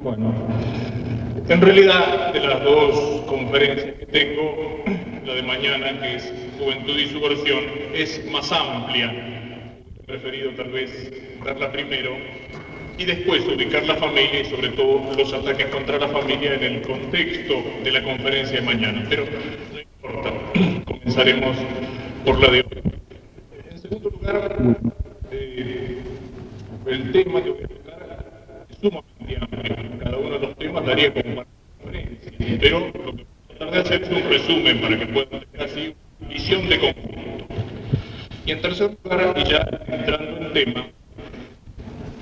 Bueno, en realidad de las dos conferencias que tengo, la de mañana, que es Juventud y Subversión, es más amplia. He preferido tal vez darla primero y después ubicar la familia y sobre todo los ataques contra la familia en el contexto de la conferencia de mañana. Pero no importa, comenzaremos por la de hoy. En segundo lugar, el tema que voy a tocar es sumamente amplio. Cada uno de los temas daría como para conferencia, pero lo que voy a tratar de hacer es un resumen para que puedan tener así una visión de conjunto. Y en tercer lugar, y ya entrando en tema,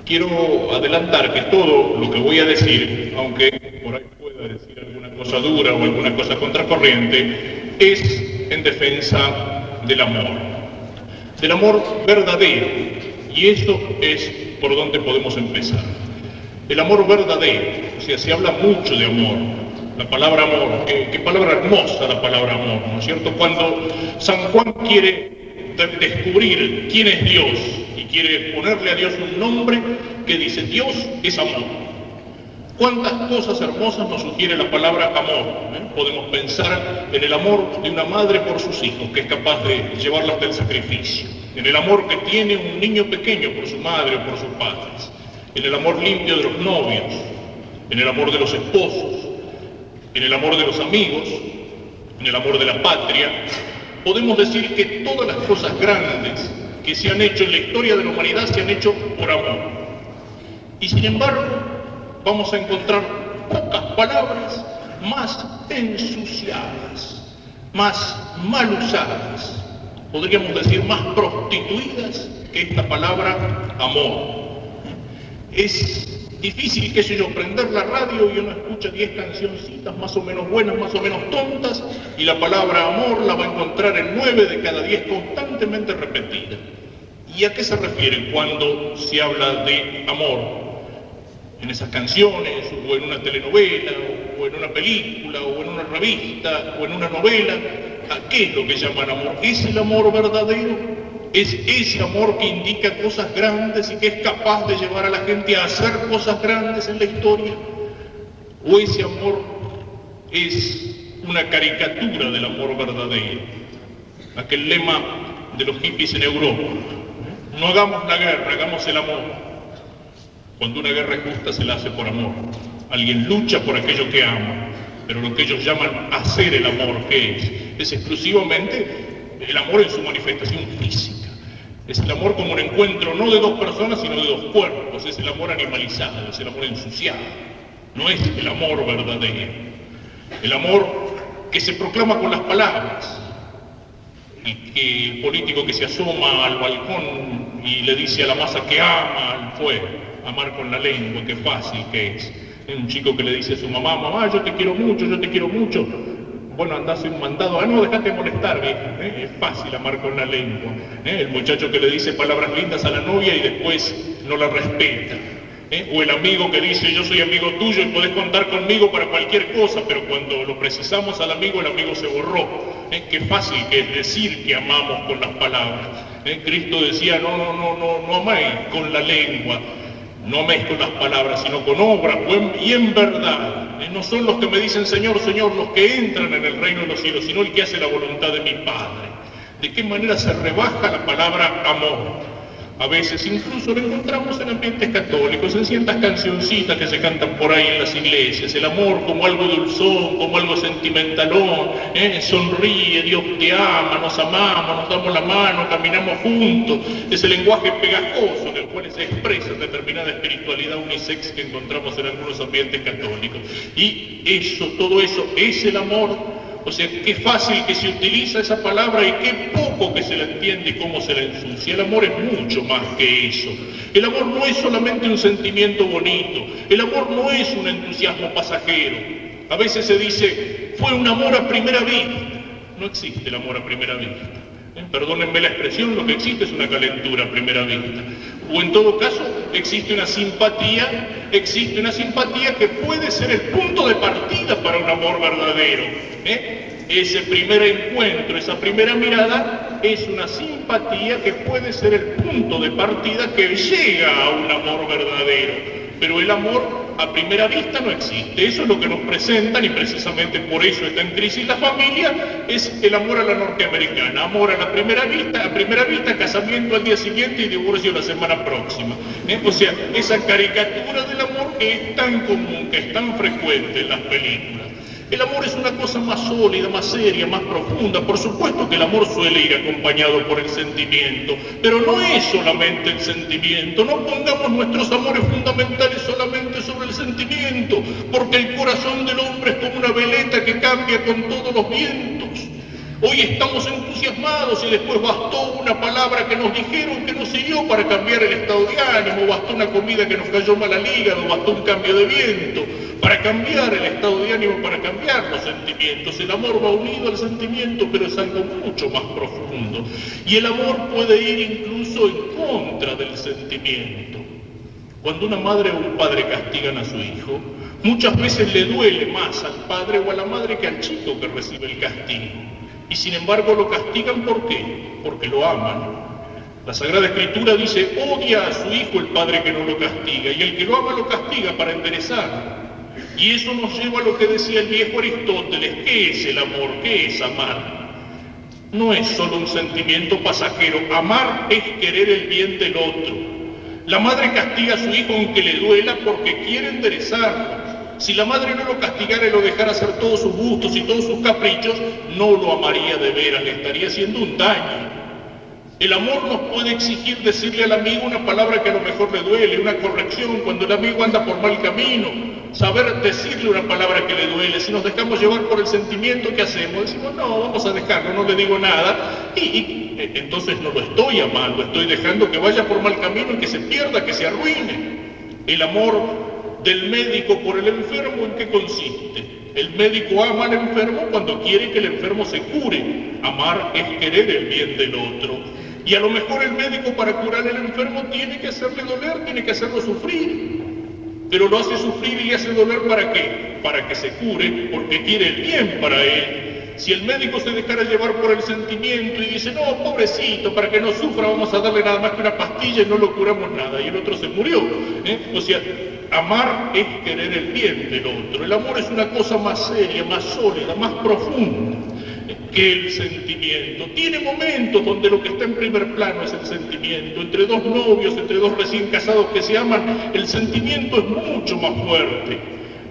quiero adelantar que todo lo que voy a decir, aunque por ahí pueda decir alguna cosa dura o alguna cosa contracorriente, es en defensa del amor verdadero, y eso es por donde podemos empezar. El amor verdadero, o sea, se habla mucho de amor, la palabra amor, qué palabra hermosa la palabra amor, ¿no es cierto? Cuando San Juan quiere descubrir quién es Dios y quiere ponerle a Dios un nombre que dice Dios es amor. ¿Cuántas cosas hermosas nos sugiere la palabra amor? Podemos pensar en el amor de una madre por sus hijos, que es capaz de llevarla hasta el sacrificio, en el amor que tiene un niño pequeño por su madre o por sus padres, en el amor limpio de los novios, en el amor de los esposos, en el amor de los amigos, en el amor de la patria. Podemos decir que todas las cosas grandes que se han hecho en la historia de la humanidad se han hecho por amor. Y sin embargo, vamos a encontrar pocas palabras más ensuciadas, más mal usadas, podríamos decir más prostituidas que esta palabra amor. Es difícil, qué sé yo, prender la radio y uno escucha 10 cancioncitas más o menos buenas, más o menos tontas, y la palabra amor la va a encontrar en 9 de cada 10 constantemente repetida. ¿Y a qué se refiere cuando se habla de amor? En esas canciones, o en una telenovela, o en una película, o en una revista, o en una novela. ¿A qué es lo que llaman amor? ¿Es el amor verdadero? ¿Es ese amor que indica cosas grandes y que es capaz de llevar a la gente a hacer cosas grandes en la historia? ¿O ese amor es una caricatura del amor verdadero? Aquel lema de los hippies en Europa: no hagamos la guerra, hagamos el amor. Cuando una guerra es justa se la hace por amor. Alguien lucha por aquello que ama, pero lo que ellos llaman hacer el amor, ¿qué es? Es exclusivamente el amor en su manifestación física. Es el amor como un encuentro no de dos personas, sino de dos cuerpos. Es el amor animalizado, es el amor ensuciado. No es el amor verdadero. El amor que se proclama con las palabras. El político que se asoma al balcón y le dice a la masa que ama al fuego. Amar con la lengua, qué fácil que es. Un chico que le dice a su mamá: mamá, yo te quiero mucho, yo te quiero mucho. Bueno, anda a hacer un mandado. No, dejate molestar, vieja. Es fácil amar con la lengua. El muchacho que le dice palabras lindas a la novia y después no la respeta. O el amigo que dice: yo soy amigo tuyo y podés contar conmigo para cualquier cosa, pero cuando lo precisamos al amigo, el amigo se borró. Qué fácil que es decir que amamos con las palabras. Cristo decía: no amáis con la lengua, no améis con las palabras, sino con obras y en verdad. No son los que me dicen Señor, Señor, los que entran en el reino de los cielos, sino el que hace la voluntad de mi Padre. ¿De qué manera se rebaja la palabra amor? A veces incluso lo encontramos en ambientes católicos, en ciertas cancioncitas que se cantan por ahí en las iglesias. El amor como algo dulzón, como algo sentimentalón, sonríe, Dios te ama, nos amamos, nos damos la mano, caminamos juntos. Ese lenguaje pegajoso en el cual se expresa determinada espiritualidad unisex que encontramos en algunos ambientes católicos. Y eso, todo eso es el amor. O sea, qué fácil que se utiliza esa palabra y qué poco que se la entiende y cómo se la ensucia. El amor es mucho más que eso. El amor no es solamente un sentimiento bonito. El amor no es un entusiasmo pasajero. A veces se dice, fue un amor a primera vista. No existe el amor a primera vista. Perdónenme la expresión, lo que existe es una calentura a primera vista. O en todo caso, existe una simpatía que puede ser el punto de partida para un amor verdadero. Ese primer encuentro, esa primera mirada, es una simpatía que puede ser el punto de partida que llega a un amor verdadero. Pero el amor a primera vista no existe. Eso es lo que nos presentan y precisamente por eso está en crisis la familia, es el amor a la norteamericana. Amor a primera vista, casamiento al día siguiente y divorcio la semana próxima. O sea, esa caricatura del amor que es tan común, que es tan frecuente en las películas. El amor es una cosa más sólida, más seria, más profunda. Por supuesto que el amor suele ir acompañado por el sentimiento, pero no es solamente el sentimiento. No pongamos nuestros amores fundamentales solamente sobre el sentimiento, porque el corazón del hombre es como una veleta que cambia con todos los vientos. Hoy estamos entusiasmados y después bastó una palabra que nos dijeron que nos sirvió para cambiar el estado de ánimo, bastó una comida que nos cayó mal al hígado, bastó un cambio de viento para cambiar el estado de ánimo, para cambiar los sentimientos. El amor va unido al sentimiento, pero es algo mucho más profundo. Y el amor puede ir incluso en contra del sentimiento. Cuando una madre o un padre castigan a su hijo, muchas veces le duele más al padre o a la madre que al chico que recibe el castigo. Y sin embargo lo castigan, ¿por qué? Porque lo aman. La Sagrada Escritura dice, odia a su hijo el padre que no lo castiga, y el que lo ama lo castiga para enderezarlo. Y eso nos lleva a lo que decía el viejo Aristóteles, ¿qué es el amor? ¿Qué es amar? No es solo un sentimiento pasajero, amar es querer el bien del otro. La madre castiga a su hijo aunque le duela porque quiere enderezarlo. Si la madre no lo castigara y lo dejara hacer todos sus gustos y todos sus caprichos, no lo amaría de veras, le estaría haciendo un daño. El amor nos puede exigir decirle al amigo una palabra que a lo mejor le duele, una corrección, cuando el amigo anda por mal camino, saber decirle una palabra que le duele. Si nos dejamos llevar por el sentimiento, ¿qué hacemos? Decimos, no, vamos a dejarlo, no le digo nada, y entonces no lo estoy amando, estoy dejando que vaya por mal camino y que se pierda, que se arruine. El amor del médico por el enfermo, ¿en qué consiste? El médico ama al enfermo cuando quiere que el enfermo se cure. Amar es querer el bien del otro. Y a lo mejor el médico para curar al enfermo tiene que hacerle doler, tiene que hacerlo sufrir. Pero lo hace sufrir y le hace doler ¿para qué? Para que se cure, porque quiere el bien para él. Si el médico se dejara llevar por el sentimiento y dice, no, pobrecito, para que no sufra vamos a darle nada más que una pastilla y no lo curamos nada, y el otro se murió. O sea, amar es querer el bien del otro. El amor es una cosa más seria, más sólida, más profunda que el sentimiento. Tiene momentos donde lo que está en primer plano es el sentimiento. Entre dos novios, entre dos recién casados que se aman, el sentimiento es mucho más fuerte.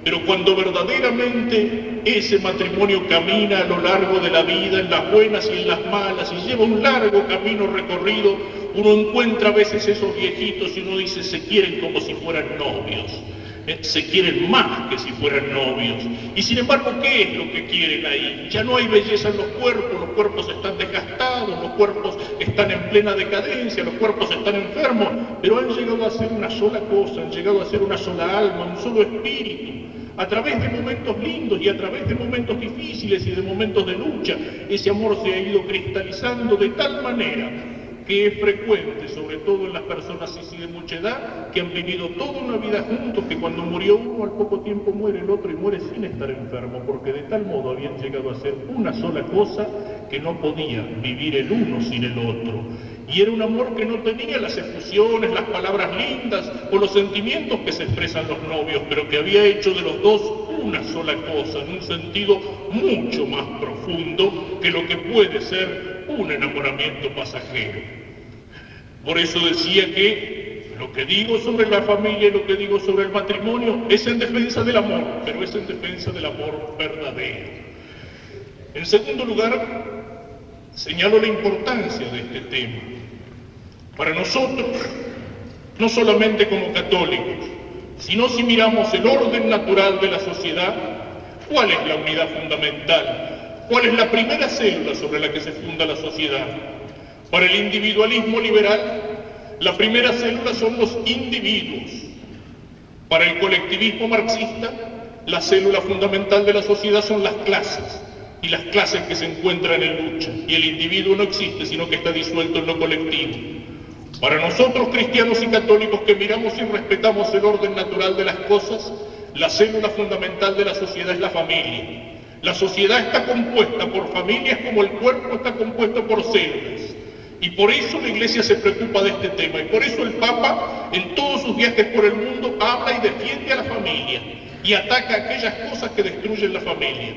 Pero cuando verdaderamente ese matrimonio camina a lo largo de la vida, en las buenas y en las malas, y lleva un largo camino recorrido, uno encuentra a veces esos viejitos y uno dice, se quieren como si fueran novios. Se quieren más que si fueran novios. Y sin embargo, ¿qué es lo que quieren ahí? Ya no hay belleza en los cuerpos están desgastados, los cuerpos están en plena decadencia, los cuerpos están enfermos, pero han llegado a ser una sola cosa, han llegado a ser una sola alma, un solo espíritu. A través de momentos lindos y a través de momentos difíciles y de momentos de lucha, ese amor se ha ido cristalizando de tal manera que es frecuente, sobre todo en las personas así de mucha edad, que han vivido toda una vida juntos, que cuando murió uno al poco tiempo muere el otro y muere sin estar enfermo, porque de tal modo habían llegado a ser una sola cosa que no podía vivir el uno sin el otro. Y era un amor que no tenía las efusiones, las palabras lindas o los sentimientos que se expresan los novios, pero que había hecho de los dos una sola cosa, en un sentido mucho más profundo que lo que puede ser un enamoramiento pasajero. Por eso decía que lo que digo sobre la familia y lo que digo sobre el matrimonio es en defensa del amor, pero es en defensa del amor verdadero. En segundo lugar, señalo la importancia de este tema. Para nosotros, no solamente como católicos, sino si miramos el orden natural de la sociedad, ¿cuál es la unidad fundamental? ¿Cuál es la primera célula sobre la que se funda la sociedad? Para el individualismo liberal, la primera célula son los individuos. Para el colectivismo marxista, la célula fundamental de la sociedad son las clases, y las clases que se encuentran en lucha, y el individuo no existe, sino que está disuelto en lo colectivo. Para nosotros, cristianos y católicos que miramos y respetamos el orden natural de las cosas, la célula fundamental de la sociedad es la familia. La sociedad está compuesta por familias como el cuerpo está compuesto por células. Y por eso la Iglesia se preocupa de este tema, y por eso el Papa, en todos sus viajes por el mundo, habla y defiende a la familia, y ataca aquellas cosas que destruyen la familia.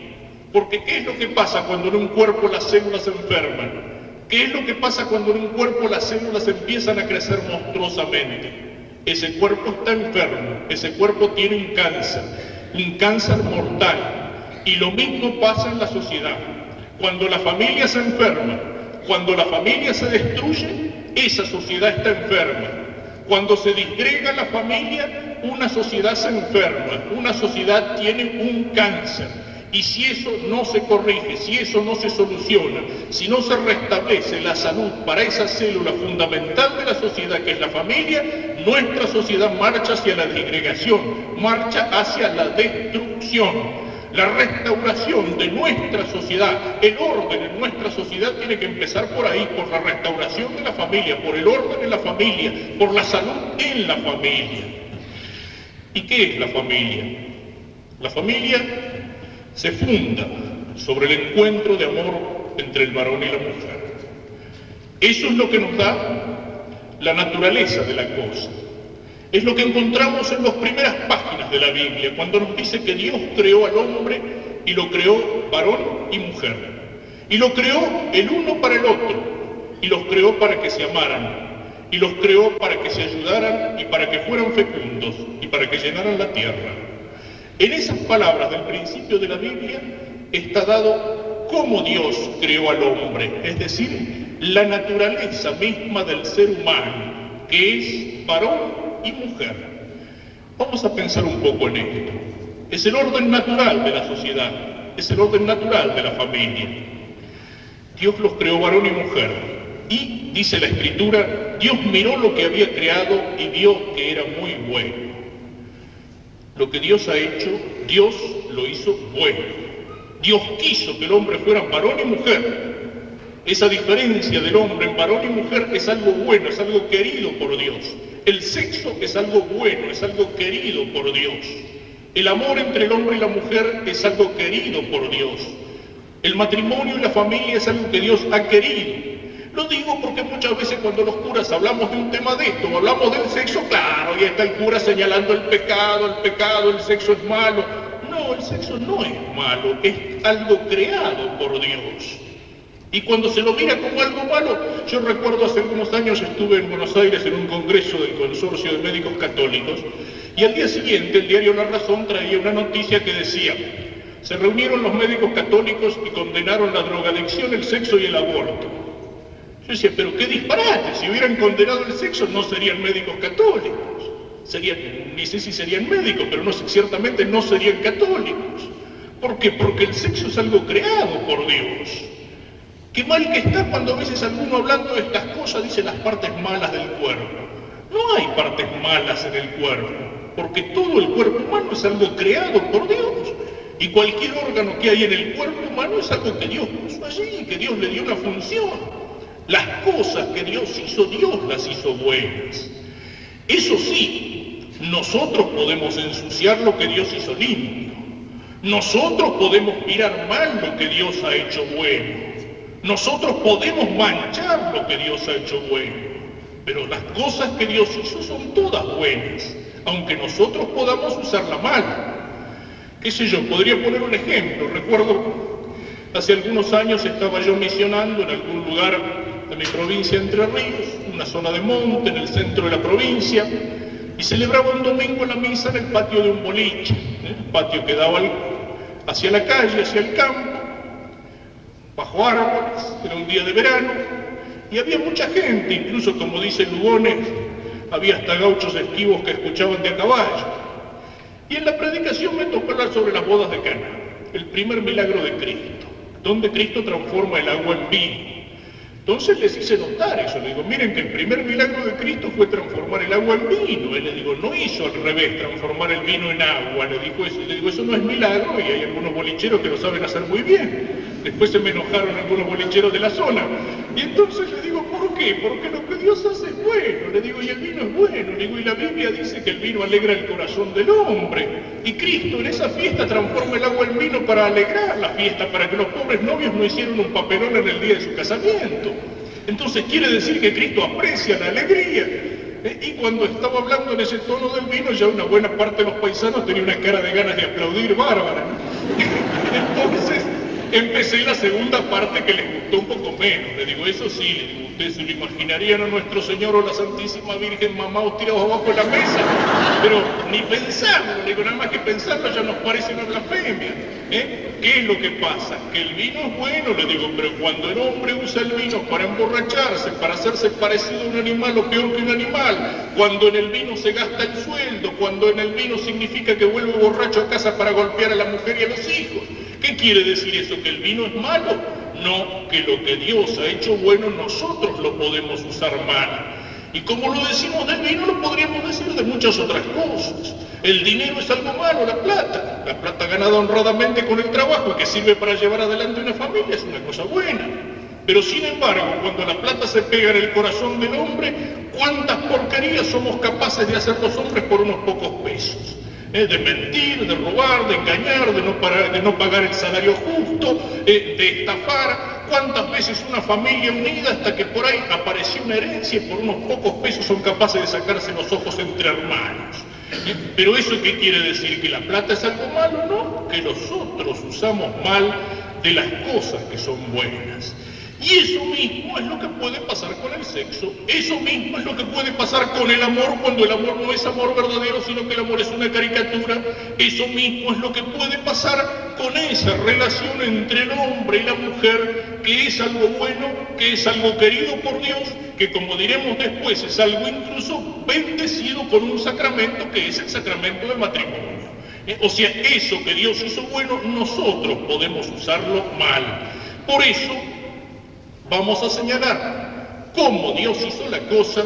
Porque ¿qué es lo que pasa cuando en un cuerpo las células se enferman? ¿Qué es lo que pasa cuando en un cuerpo las células empiezan a crecer monstruosamente? Ese cuerpo está enfermo, ese cuerpo tiene un cáncer mortal. Y lo mismo pasa en la sociedad. Cuando la familia se enferma, cuando la familia se destruye, esa sociedad está enferma. Cuando se disgrega la familia, una sociedad se enferma, una sociedad tiene un cáncer. Y si eso no se corrige, si eso no se soluciona, si no se restablece la salud para esa célula fundamental de la sociedad que es la familia, nuestra sociedad marcha hacia la disgregación, marcha hacia la destrucción. La restauración de nuestra sociedad, el orden en nuestra sociedad tiene que empezar por ahí, por la restauración de la familia, por el orden en la familia, por la salud en la familia. ¿Y qué es la familia? La familia se funda sobre el encuentro de amor entre el varón y la mujer. Eso es lo que nos da la naturaleza de la cosa. Es lo que encontramos en las primeras páginas de la Biblia, cuando nos dice que Dios creó al hombre y lo creó varón y mujer. Y lo creó el uno para el otro, y los creó para que se amaran, y los creó para que se ayudaran y para que fueran fecundos y para que llenaran la tierra. En esas palabras del principio de la Biblia está dado cómo Dios creó al hombre, es decir, la naturaleza misma del ser humano, que es varón y mujer. Vamos a pensar un poco en esto. Es el orden natural de la sociedad, es el orden natural de la familia. Dios los creó varón y mujer. Y, dice la Escritura, Dios miró lo que había creado y vio que era muy bueno. Lo que Dios ha hecho, Dios lo hizo bueno. Dios quiso que el hombre fuera varón y mujer. Esa diferencia del hombre en varón y mujer es algo bueno, es algo querido por Dios. El sexo es algo bueno, es algo querido por Dios. El amor entre el hombre y la mujer es algo querido por Dios. El matrimonio y la familia es algo que Dios ha querido. Lo digo porque muchas veces cuando los curas hablamos de un tema de esto, o hablamos del sexo, claro, y está el cura señalando el pecado, el sexo es malo. No, el sexo no es malo, es algo creado por Dios. Y cuando se lo mira como algo malo, yo recuerdo hace algunos años estuve en Buenos Aires en un congreso del Consorcio de Médicos Católicos, y al día siguiente el diario La Razón traía una noticia que decía: se reunieron los médicos católicos y condenaron la drogadicción, el sexo y el aborto. Yo decía, pero qué disparate, si hubieran condenado el sexo no serían médicos católicos, ni sé si serían médicos, pero no, ciertamente no serían católicos. ¿Por qué? Porque el sexo es algo creado por Dios. Qué mal que está cuando a veces alguno hablando de estas cosas dice las partes malas del cuerpo. No hay partes malas en el cuerpo, porque todo el cuerpo humano es algo creado por Dios. Y cualquier órgano que hay en el cuerpo humano es algo que Dios puso allí, que Dios le dio una función. Las cosas que Dios las hizo buenas. Eso sí, nosotros podemos ensuciar lo que Dios hizo limpio. Nosotros podemos mirar mal lo que Dios ha hecho bueno. Nosotros podemos manchar lo que Dios ha hecho bueno. Pero las cosas que Dios hizo son todas buenas, aunque nosotros podamos usarla mal. Qué sé yo, podría poner un ejemplo. Recuerdo, hace algunos años estaba yo misionando en algún lugar de mi provincia Entre Ríos, una zona de monte en el centro de la provincia, y celebraba un domingo la misa en el patio de un boliche, un patio que daba hacia la calle, hacia el campo, bajo árboles, era un día de verano, y había mucha gente, incluso como dice Lugones, había hasta gauchos esquivos que escuchaban de a caballo. Y en la predicación me tocó hablar sobre las bodas de Caná, el primer milagro de Cristo, donde Cristo transforma el agua en vino. Entonces les hice notar eso, les digo, miren que el primer milagro de Cristo fue transformar el agua en vino. Él les digo, no hizo al revés, transformar el vino en agua, le dijo eso. Y le digo, eso no es milagro, y hay algunos bolicheros que lo saben hacer muy bien. Después se me enojaron algunos bolicheros de la zona. Y entonces le digo, ¿por qué? Porque lo que Dios hace es bueno. Le digo, y el vino es bueno. Le digo, y la Biblia dice que el vino alegra el corazón del hombre. Y Cristo en esa fiesta transforma el agua en vino para alegrar la fiesta, para que los pobres novios no hicieran un papelón en el día de su casamiento. Entonces quiere decir que Cristo aprecia la alegría. Y cuando estaba hablando en ese tono del vino, ya una buena parte de los paisanos tenía una cara de ganas de aplaudir bárbara, ¿no? Entonces empecé la segunda parte que les gustó un poco menos. Le digo, eso sí, le digo, ustedes se lo imaginarían a nuestro Señor o la Santísima Virgen mamados tirados abajo de la mesa, pero ni pensarlo, le digo, nada más que pensarlo ya nos parece una blasfemia. ¿Qué es lo que pasa? Que el vino es bueno, le digo, pero cuando el hombre usa el vino para emborracharse, para hacerse parecido a un animal o peor que un animal, cuando en el vino se gasta el sueldo, cuando en el vino significa que vuelve borracho a casa para golpear a la mujer y a los hijos. ¿Qué quiere decir eso? ¿Que el vino es malo? No, que lo que Dios ha hecho bueno nosotros lo podemos usar mal. Y como lo decimos del vino, lo podríamos decir de muchas otras cosas. El dinero es algo malo, la plata ganada honradamente con el trabajo y que sirve para llevar adelante una familia es una cosa buena. Pero sin embargo, cuando la plata se pega en el corazón del hombre, ¿cuántas porquerías somos capaces de hacer los hombres por unos pocos pesos? De mentir, de robar, de engañar, de no pagar el salario justo, de estafar. ¿Cuántas veces una familia unida hasta que por ahí apareció una herencia y por unos pocos pesos son capaces de sacarse los ojos entre hermanos? ¿Pero eso qué quiere decir? ¿Que la plata es algo malo? No, que nosotros usamos mal de las cosas que son buenas. Y eso mismo es lo que puede pasar con el sexo, eso mismo es lo que puede pasar con el amor cuando el amor no es amor verdadero, sino que el amor es una caricatura, eso mismo es lo que puede pasar con esa relación entre el hombre y la mujer, que es algo bueno, que es algo querido por Dios, que como diremos después es algo incluso bendecido con un sacramento que es el sacramento del matrimonio. O sea, eso que Dios hizo bueno, nosotros podemos usarlo mal. Por eso, vamos a señalar cómo Dios hizo la cosa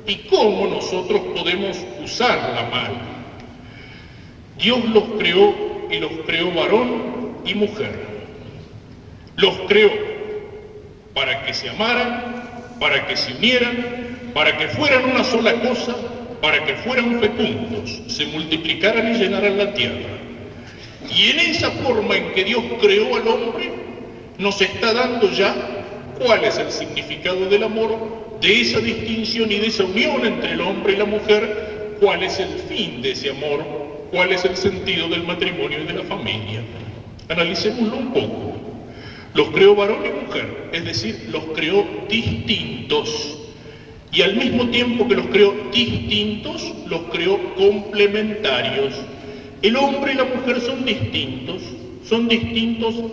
y cómo nosotros podemos usarla mal. Dios los creó y los creó varón y mujer. Los creó para que se amaran, para que se unieran, para que fueran una sola cosa, para que fueran fecundos, se multiplicaran y llenaran la tierra. Y en esa forma en que Dios creó al hombre, nos está dando ya cuál es el significado del amor, de esa distinción y de esa unión entre el hombre y la mujer, cuál es el fin de ese amor, cuál es el sentido del matrimonio y de la familia. Analicémoslo un poco. Los creó varón y mujer, es decir, los creó distintos. Y al mismo tiempo que los creó distintos, los creó complementarios. El hombre y la mujer son distintos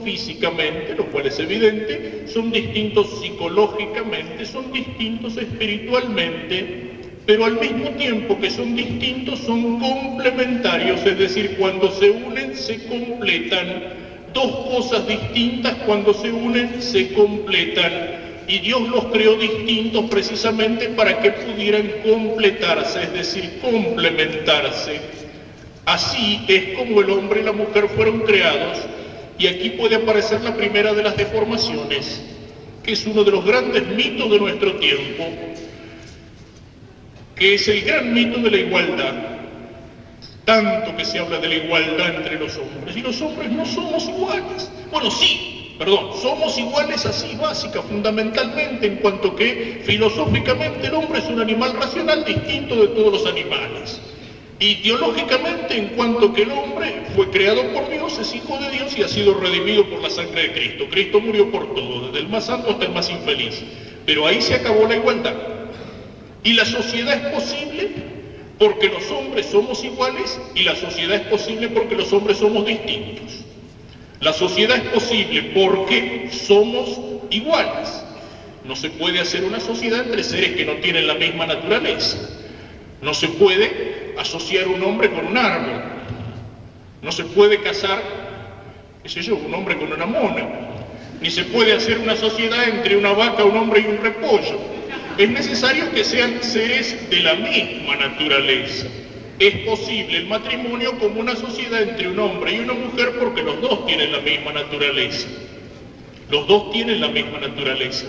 físicamente, lo cual es evidente, son distintos psicológicamente, son distintos espiritualmente, pero al mismo tiempo que son distintos, son complementarios, es decir, cuando se unen, se completan. Dos cosas distintas, cuando se unen, se completan. Y Dios los creó distintos precisamente para que pudieran completarse, es decir, complementarse. Así es como el hombre y la mujer fueron creados, y aquí puede aparecer la primera de las deformaciones, que es uno de los grandes mitos de nuestro tiempo, que es el gran mito de la igualdad. Tanto que se habla de la igualdad entre los hombres, y los hombres no somos iguales. Bueno, somos iguales así básica, fundamentalmente, en cuanto que filosóficamente el hombre es un animal racional distinto de todos los animales. Y teológicamente, en cuanto que el hombre fue creado por Dios, es hijo de Dios y ha sido redimido por la sangre de Cristo. Cristo murió por todo, desde el más santo hasta el más infeliz. Pero ahí se acabó la igualdad. Y la sociedad es posible porque los hombres somos iguales, y la sociedad es posible porque los hombres somos distintos. La sociedad es posible porque somos iguales. No se puede hacer una sociedad entre seres que no tienen la misma naturaleza. No se puede asociar un hombre con un árbol. No se puede casar, qué sé yo, un hombre con una mona. Ni se puede hacer una sociedad entre una vaca, un hombre y un repollo. Es necesario que sean seres de la misma naturaleza. Es posible el matrimonio como una sociedad entre un hombre y una mujer porque los dos tienen la misma naturaleza. Los dos tienen la misma naturaleza.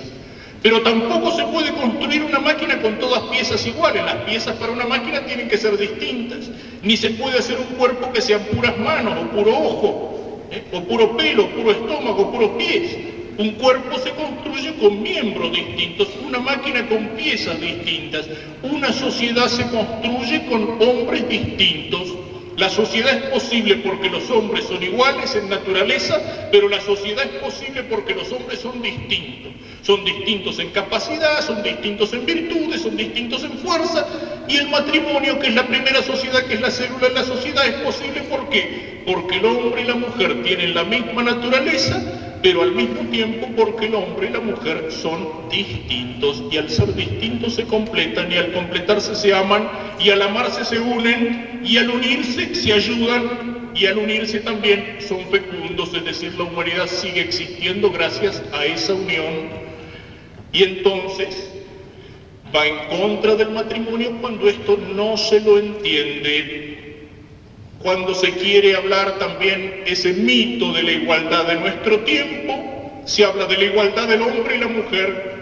Pero tampoco se puede construir una máquina con todas piezas iguales. Las piezas para una máquina tienen que ser distintas. Ni se puede hacer un cuerpo que sean puras manos, o puro ojo, o puro pelo, o puro estómago, o puros pies. Un cuerpo se construye con miembros distintos, una máquina con piezas distintas, una sociedad se construye con hombres distintos. La sociedad es posible porque los hombres son iguales en naturaleza, pero la sociedad es posible porque los hombres son distintos. Son distintos en capacidad, son distintos en virtudes, son distintos en fuerza, y el matrimonio, que es la primera sociedad, que es la célula de la sociedad, es posible ¿por qué? Porque el hombre y la mujer tienen la misma naturaleza, pero al mismo tiempo porque el hombre y la mujer son distintos, y al ser distintos se completan, y al completarse se aman, y al amarse se unen, y al unirse se ayudan, y al unirse también son fecundos, es decir, la humanidad sigue existiendo gracias a esa unión. Y entonces va en contra del matrimonio cuando esto no se lo entiende, cuando se quiere hablar también ese mito de la igualdad de nuestro tiempo, se habla de la igualdad del hombre y la mujer,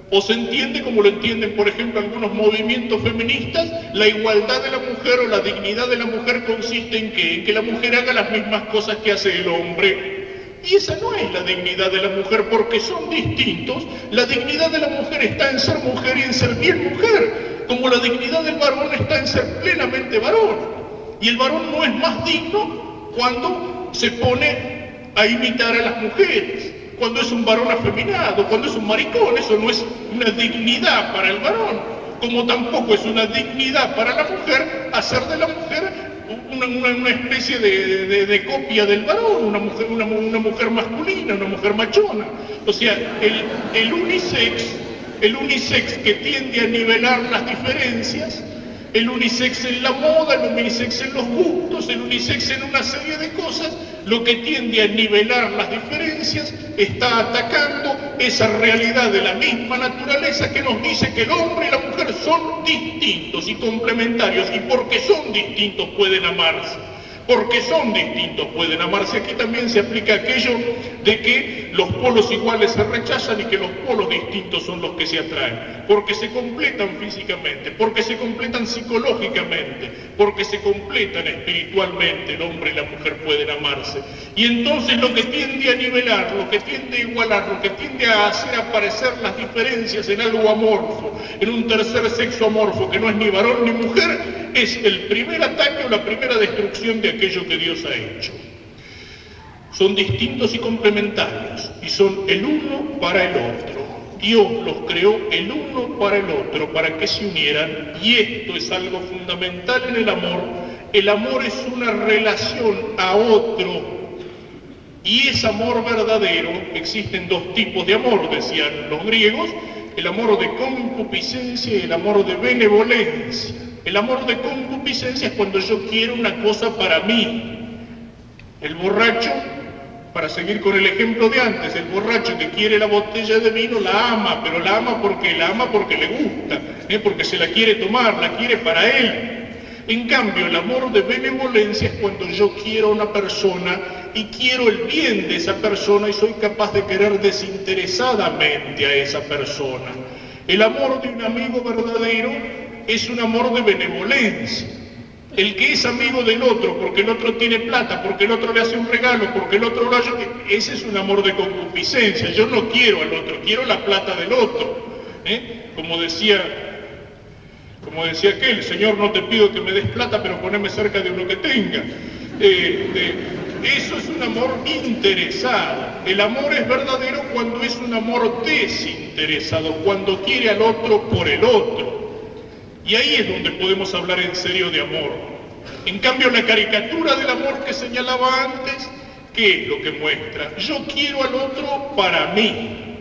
o se entiende como lo entienden, por ejemplo, algunos movimientos feministas, la igualdad de la mujer o la dignidad de la mujer consiste en ¿qué? En que la mujer haga las mismas cosas que hace el hombre. Y esa no es la dignidad de la mujer, porque son distintos. La dignidad de la mujer está en ser mujer y en ser bien mujer, como la dignidad del varón está en ser plenamente varón. Y el varón no es más digno cuando se pone a imitar a las mujeres, cuando es un varón afeminado, cuando es un maricón. Eso no es una dignidad para el varón, como tampoco es una dignidad para la mujer hacer de la mujer una especie de copia del varón, una mujer masculina, una mujer machona. O sea, el unisex que tiende a nivelar las diferencias, el unisex en la moda, el unisex en los gustos, el unisex en una serie de cosas, lo que tiende a nivelar las diferencias está atacando esa realidad de la misma naturaleza que nos dice que el hombre y la mujer son distintos y complementarios, y porque son distintos pueden amarse. Porque son distintos pueden amarse. Aquí también se aplica aquello de que los polos iguales se rechazan y que los polos distintos son los que se atraen, porque se completan físicamente, porque se completan psicológicamente, porque se completan espiritualmente. El hombre y la mujer pueden amarse, y entonces lo que tiende a nivelar, lo que tiende a igualar, lo que tiende a hacer aparecer las diferencias en algo amorfo, en un tercer sexo amorfo que no es ni varón ni mujer, es el primer ataque o la primera destrucción de aquello que Dios ha hecho. Son distintos y complementarios, y son el uno para el otro. Dios los creó el uno para el otro, para que se unieran, y esto es algo fundamental en el amor. El amor es una relación a otro, y es amor verdadero. Existen dos tipos de amor, decían los griegos: el amor de concupiscencia y el amor de benevolencia. El amor de concupiscencia es cuando yo quiero una cosa para mí. El borracho, para seguir con el ejemplo de antes, el borracho que quiere la botella de vino la ama, pero la ama porque le gusta, porque se la quiere tomar, la quiere para él. En cambio, el amor de benevolencia es cuando yo quiero a una persona y quiero el bien de esa persona y soy capaz de querer desinteresadamente a esa persona. El amor de un amigo verdadero es un amor de benevolencia. El que es amigo del otro porque el otro tiene plata, porque el otro le hace un regalo, porque el otro lo ayuda, ese es un amor de concupiscencia. Yo no quiero al otro, quiero la plata del otro. Como decía aquel: Señor, no te pido que me des plata, pero poneme cerca de uno que tenga. Eso es un amor interesado. El amor es verdadero cuando es un amor desinteresado, cuando quiere al otro por el otro. Y ahí es donde podemos hablar en serio de amor. En cambio, la caricatura del amor que señalaba antes, ¿qué es lo que muestra? Yo quiero al otro para mí.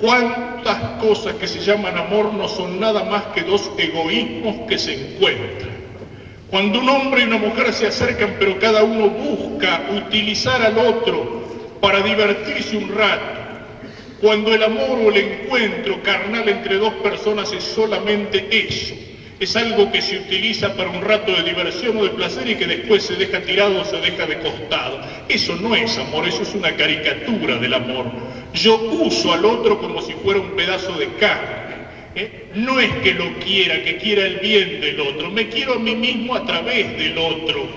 ¿Cuántas cosas que se llaman amor no son nada más que dos egoísmos que se encuentran? Cuando un hombre y una mujer se acercan, pero cada uno busca utilizar al otro para divertirse un rato, cuando el amor o el encuentro carnal entre dos personas es solamente eso, es algo que se utiliza para un rato de diversión o de placer y que después se deja tirado o se deja de costado. Eso no es amor, eso es una caricatura del amor. Yo uso al otro como si fuera un pedazo de carne. No es que quiera el bien del otro, me quiero a mí mismo a través del otro.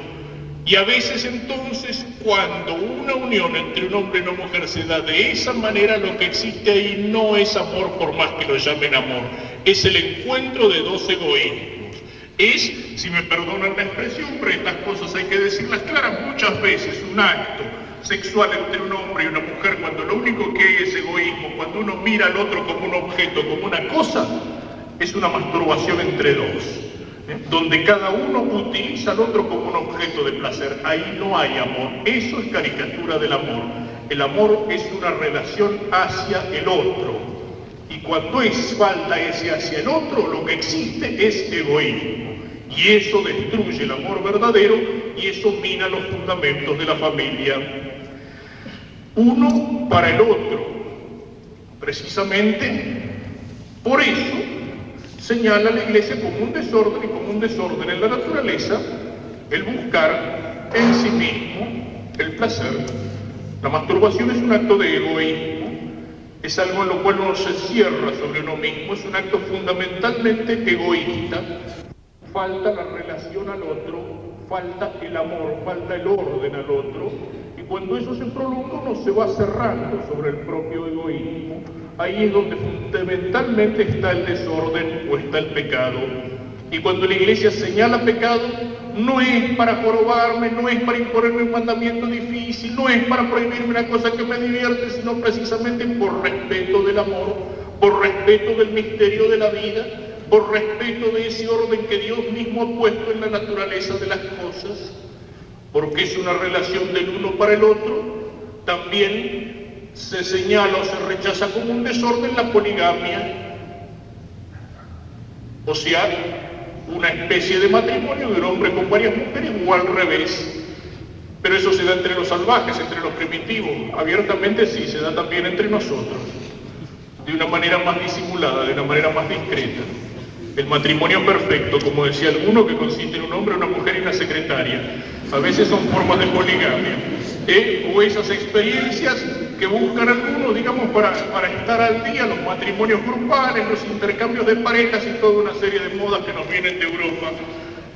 Y a veces entonces, cuando una unión entre un hombre y una mujer se da de esa manera, lo que existe ahí no es amor por más que lo llamen amor, es el encuentro de dos egoísmos. Es, si me perdonan la expresión, pero estas cosas hay que decirlas claras, muchas veces un acto sexual entre un hombre y una mujer, cuando lo único que hay es egoísmo, cuando uno mira al otro como un objeto, como una cosa, es una masturbación entre dos. Donde cada uno utiliza al otro como un objeto de placer. Ahí no hay amor. Eso es caricatura del amor. El amor es una relación hacia el otro. Y cuando es falta ese hacia el otro, lo que existe es egoísmo. Y eso destruye el amor verdadero y eso mina los fundamentos de la familia. Uno para el otro. Precisamente por eso señala la Iglesia como un desorden y como un desorden en la naturaleza el buscar en sí mismo el placer. La masturbación es un acto de egoísmo, es algo en lo cual uno se cierra sobre uno mismo, es un acto fundamentalmente egoísta. Falta la relación al otro, falta el amor, falta el orden al otro, y cuando eso se prolonga uno se va cerrando sobre el propio egoísmo. Ahí es donde fundamentalmente está el desorden o está el pecado. Y cuando la Iglesia señala pecado, no es para jorobarme, no es para imponerme un mandamiento difícil, no es para prohibirme una cosa que me divierte, sino precisamente por respeto del amor, por respeto del misterio de la vida, por respeto de ese orden que Dios mismo ha puesto en la naturaleza de las cosas, porque es una relación del uno para el otro. También se señala o se rechaza como un desorden la poligamia, o sea, una especie de matrimonio de un hombre con varias mujeres o al revés. Pero eso se da entre los salvajes, entre los primitivos. Abiertamente sí, se da también entre nosotros, de una manera más disimulada, de una manera más discreta. El matrimonio perfecto, como decía alguno, que consiste en un hombre, una mujer y una secretaria. A veces son formas de poligamia. O esas experiencias que buscan algunos, digamos, para estar al día, los matrimonios grupales, los intercambios de parejas y toda una serie de modas que nos vienen de Europa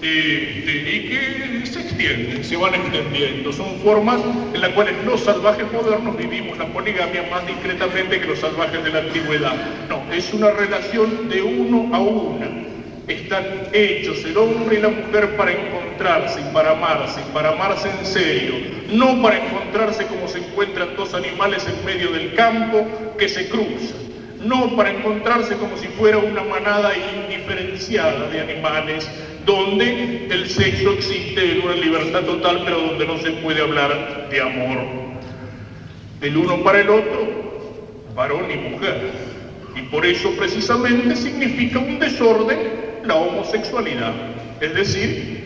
y que se extienden, se van extendiendo. Son formas en las cuales los salvajes modernos vivimos la poligamia más discretamente que los salvajes de la antigüedad. No, es una relación de uno a una. Están hechos el hombre y la mujer para encontrarse y para amarse en serio, no para encontrarse como se encuentran dos animales en medio del campo que se cruzan, no para encontrarse como si fuera una manada indiferenciada de animales, donde el sexo existe en una libertad total, pero donde no se puede hablar de amor. Del uno para el otro, varón y mujer. Y por eso precisamente significa un desorden la homosexualidad, es decir,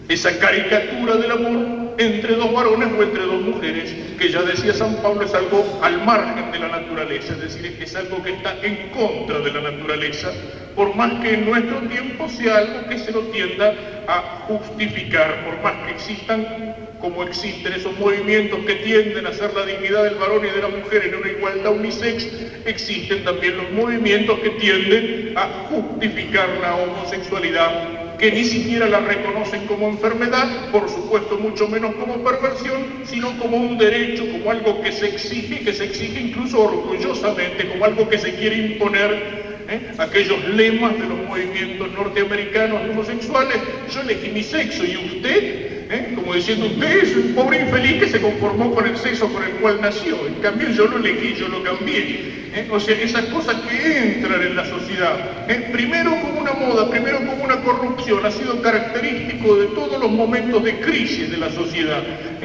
esa caricatura del amor entre dos varones o entre dos mujeres, que ya decía San Pablo es algo al margen de la naturaleza, es decir, es algo que está en contra de la naturaleza, por más que en nuestro tiempo sea algo que se lo tienda a justificar, por más que existan, como existen esos movimientos que tienden a hacer la dignidad del varón y de la mujer en una igualdad unisex, existen también los movimientos que tienden a justificar la homosexualidad, que ni siquiera la reconocen como enfermedad, por supuesto mucho menos como perversión, sino como un derecho, como algo que se exige incluso orgullosamente, como algo que se quiere imponer. Aquellos lemas de los movimientos norteamericanos homosexuales: yo elegí mi sexo y usted, como diciendo, usted es un pobre infeliz que se conformó con el sexo con el cual nació, en cambio yo lo elegí, yo lo cambié. O sea, esas cosas que entran en la sociedad, primero como una moda, primero como una corrupción, ha sido característico de todos los momentos de crisis de la sociedad.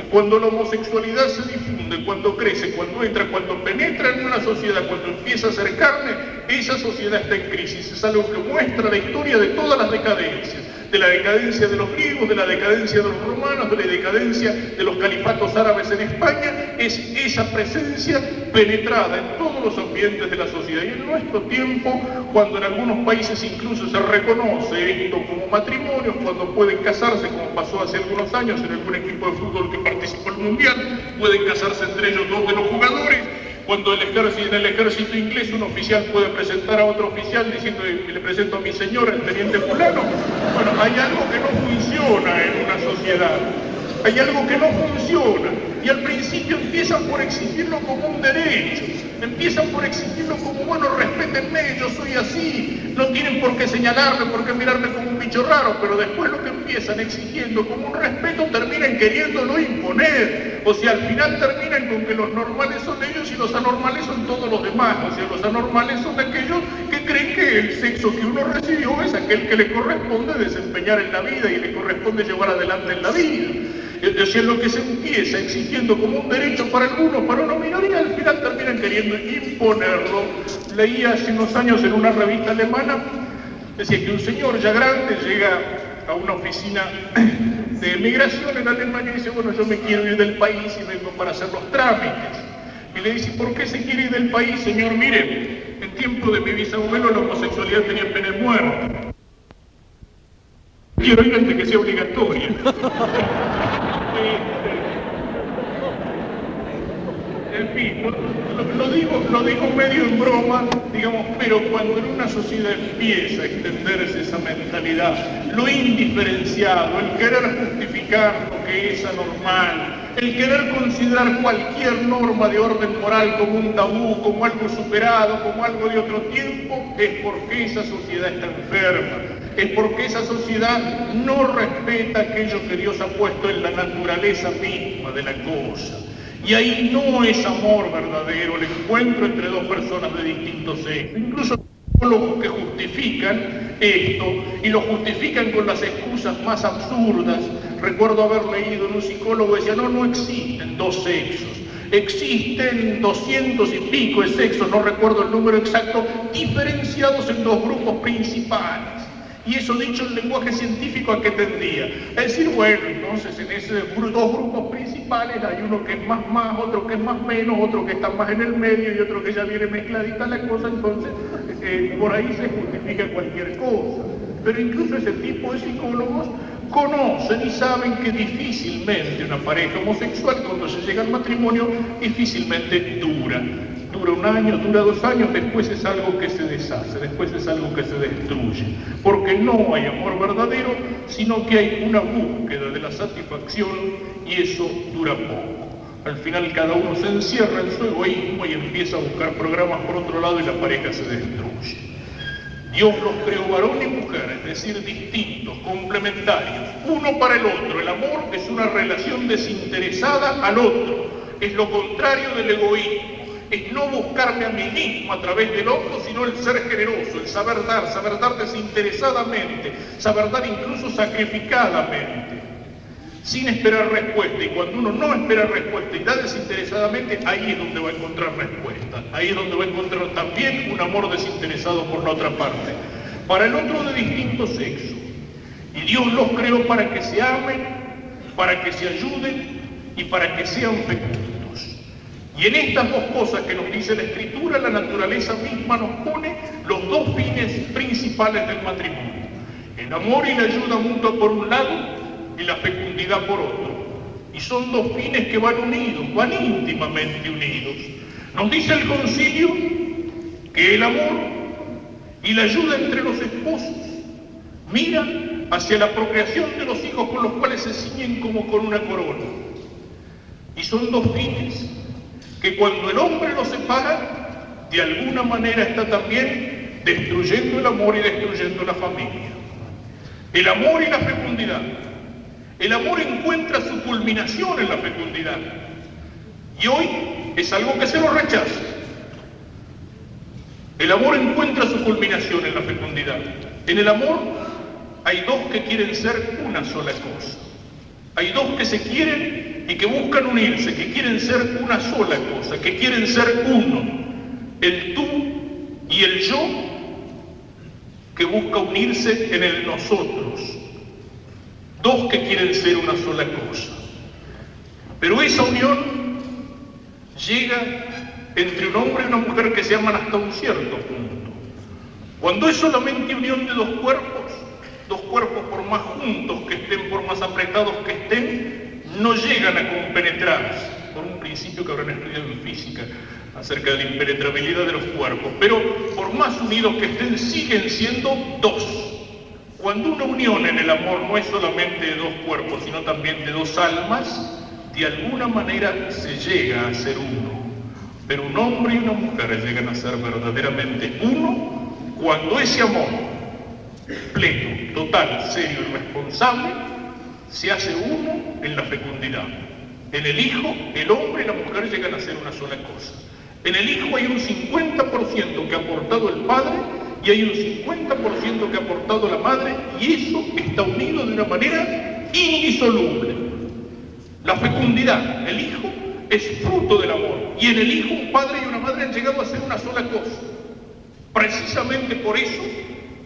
Cuando la homosexualidad se difunde, cuando crece, cuando entra, cuando penetra en una sociedad, cuando empieza a ser carne, esa sociedad está en crisis. Es algo que muestra la historia de todas las decadencias, de la decadencia de los griegos, de la decadencia de los romanos, de la decadencia de los califatos árabes en España. Es esa presencia penetrada en todos los ambientes de la sociedad. Y en nuestro tiempo, cuando en algunos países incluso se reconoce esto como matrimonio, cuando pueden casarse, como pasó hace algunos años en algún equipo de fútbol que participó en el Mundial, pueden casarse entre ellos dos de los jugadores. Cuando en el ejército inglés un oficial puede presentar a otro oficial diciendo que le presento a mi señora, el teniente fulano. Bueno, hay algo que no funciona en una sociedad. hay algo que no funciona, y al principio empiezan por exigirlo como un derecho, empiezan por exigirlo como, bueno, respétenme, yo soy así, no tienen por qué señalarme, por qué mirarme como un bicho raro, pero después lo que empiezan exigiendo como un respeto terminan queriéndolo imponer, o sea, al final terminan con que los normales son ellos y los anormales son todos los demás, o sea, los anormales son aquellos que creen que el sexo que uno recibió es aquel que le corresponde desempeñar en la vida y le corresponde llevar adelante en la vida. Es decir, lo que se empieza exigiendo como un derecho para algunos, para una minoría, al final terminan queriendo imponerlo. Leí hace unos años en una revista alemana, decía que un señor ya grande llega a una oficina de emigración en Alemania y dice, bueno, yo me quiero ir del país y vengo para hacer los trámites. Y le dice, ¿por qué se quiere ir del país, señor? Mire, en tiempo de mi bisabuelo la homosexualidad tenía pena de muerte. Quiero ir antes que sea obligatoria. En fin, lo digo medio en broma, digamos, pero cuando en una sociedad empieza a extenderse esa mentalidad, lo indiferenciado, el querer justificar lo que es anormal, el querer considerar cualquier norma de orden moral como un tabú, como algo superado, como algo de otro tiempo, es porque esa sociedad está enferma. Es porque esa sociedad no respeta aquello que Dios ha puesto en la naturaleza misma de la cosa. Y ahí no es amor verdadero, el encuentro entre dos personas de distintos sexos. Incluso psicólogos que justifican esto, y lo justifican con las excusas más absurdas. Recuerdo haber leído en un psicólogo que decía, no existen dos sexos. Existen 200 y pico de sexos, no recuerdo el número exacto, diferenciados en dos grupos principales. Y eso dicho en lenguaje científico, ¿a qué tendría? Es decir, bueno, entonces en esos dos grupos principales hay uno que es más, otro que es más menos, otro que está más en el medio y otro que ya viene mezcladita la cosa, entonces por ahí se justifica cualquier cosa. Pero incluso ese tipo de psicólogos conocen y saben que difícilmente una pareja homosexual, cuando se llega al matrimonio, difícilmente dura. Dura un año, dura 2 años, después es algo que se deshace, después es algo que se destruye. Porque no hay amor verdadero, sino que hay una búsqueda de la satisfacción y eso dura poco. Al final cada uno se encierra en su egoísmo y empieza a buscar programas por otro lado y la pareja se destruye. Dios los creó varón y mujer, es decir, distintos, complementarios, uno para el otro. El amor es una relación desinteresada al otro, es lo contrario del egoísmo. Es no buscarme a mí mismo a través del otro, sino el ser generoso, el saber dar desinteresadamente, saber dar incluso sacrificadamente, sin esperar respuesta. Y cuando uno no espera respuesta y da desinteresadamente, ahí es donde va a encontrar respuesta, ahí es donde va a encontrar también un amor desinteresado por la otra parte, para el otro de distinto sexo. Y Dios los creó para que se amen, para que se ayuden y para que sean fecundos. Y en estas dos cosas que nos dice la Escritura, la naturaleza misma nos pone los dos fines principales del matrimonio. El amor y la ayuda mutua por un lado y la fecundidad por otro. Y son dos fines que van unidos, van íntimamente unidos. Nos dice el concilio que el amor y la ayuda entre los esposos miran hacia la procreación de los hijos con los cuales se ciñen como con una corona. Y son dos fines que cuando el hombre los separa, de alguna manera está también destruyendo el amor y destruyendo la familia. El amor y la fecundidad. El amor encuentra su culminación en la fecundidad. Y hoy es algo que se lo rechaza. El amor encuentra su culminación en la fecundidad. En el amor hay dos que quieren ser una sola cosa. Hay dos que se quieren y que buscan unirse, que quieren ser una sola cosa, que quieren ser uno. El tú y el yo, que busca unirse en el nosotros. Dos que quieren ser una sola cosa. Pero esa unión llega entre un hombre y una mujer que se aman hasta un cierto punto. Cuando es solamente unión de dos cuerpos por más juntos que estén, por más apretados que estén, no llegan a compenetrarse, por un principio que habrán estudiado en física acerca de la impenetrabilidad de los cuerpos, pero por más unidos que estén, siguen siendo dos. Cuando una unión en el amor no es solamente de dos cuerpos, sino también de dos almas, de alguna manera se llega a ser uno. Pero un hombre y una mujer llegan a ser verdaderamente uno cuando ese amor pleno, total, serio y responsable se hace uno en la fecundidad. En el Hijo, el hombre y la mujer llegan a ser una sola cosa. En el Hijo hay un 50% que ha aportado el Padre y hay un 50% que ha aportado la Madre, y eso está unido de una manera indisoluble. La fecundidad, el Hijo, es fruto del amor, y en el Hijo un padre y una madre han llegado a ser una sola cosa. Precisamente por eso,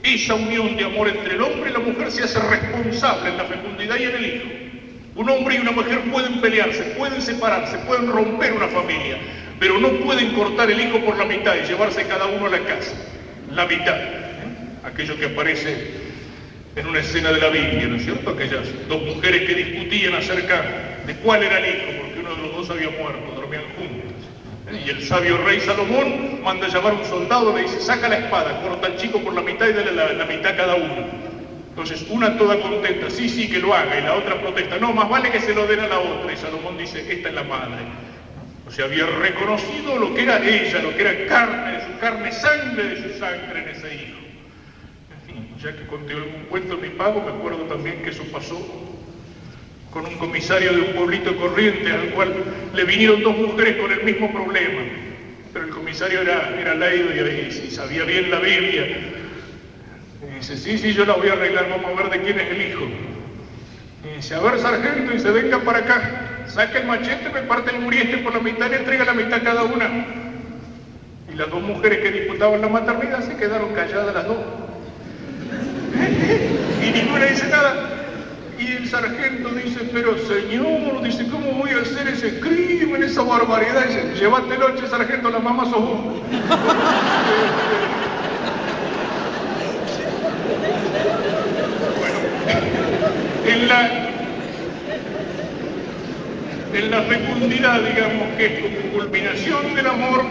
esa unión de amor entre el hombre y la mujer se hace responsable en la fecundidad y en el Hijo. Un hombre y una mujer pueden pelearse, pueden separarse, pueden romper una familia, pero no pueden cortar el hijo por la mitad y llevarse cada uno a la casa. La mitad, aquello que aparece en una escena de la Biblia, ¿no es cierto? Aquellas dos mujeres que discutían acerca de cuál era el hijo, porque uno de los dos había muerto, dormían juntos. Y el sabio rey Salomón manda llamar a un soldado, le dice: saca la espada, corta al chico por la mitad y dale la mitad a cada uno. Entonces una toda contenta, sí, que lo haga, y la otra protesta, no, más vale que se lo den a la otra. Y Salomón dice: esta es la madre. O sea, había reconocido lo que era ella, lo que era carne de su carne, sangre de su sangre en ese hijo. En fin, ya que conté algún cuento en mi pago, me acuerdo también que eso pasó con un comisario de un pueblito corriente, al cual le vinieron dos mujeres con el mismo problema. Pero el comisario era leído y sabía bien la Biblia. Y dice: sí, yo la voy a arreglar, vamos a ver de quién es el hijo. Y dice: a ver, sargento, y se venga para acá. Saca el machete, me parte el murieste por la mitad y le entrega la mitad a cada una. Y las dos mujeres que disputaban la maternidad se quedaron calladas las dos. Y ninguna dice nada. Y el sargento dice: pero señor, dice, ¿cómo voy a hacer ese crimen, esa barbaridad? Dice: llévatelo, che, sargento, la mamá sos vos. En la fecundidad, digamos que es como culminación del amor,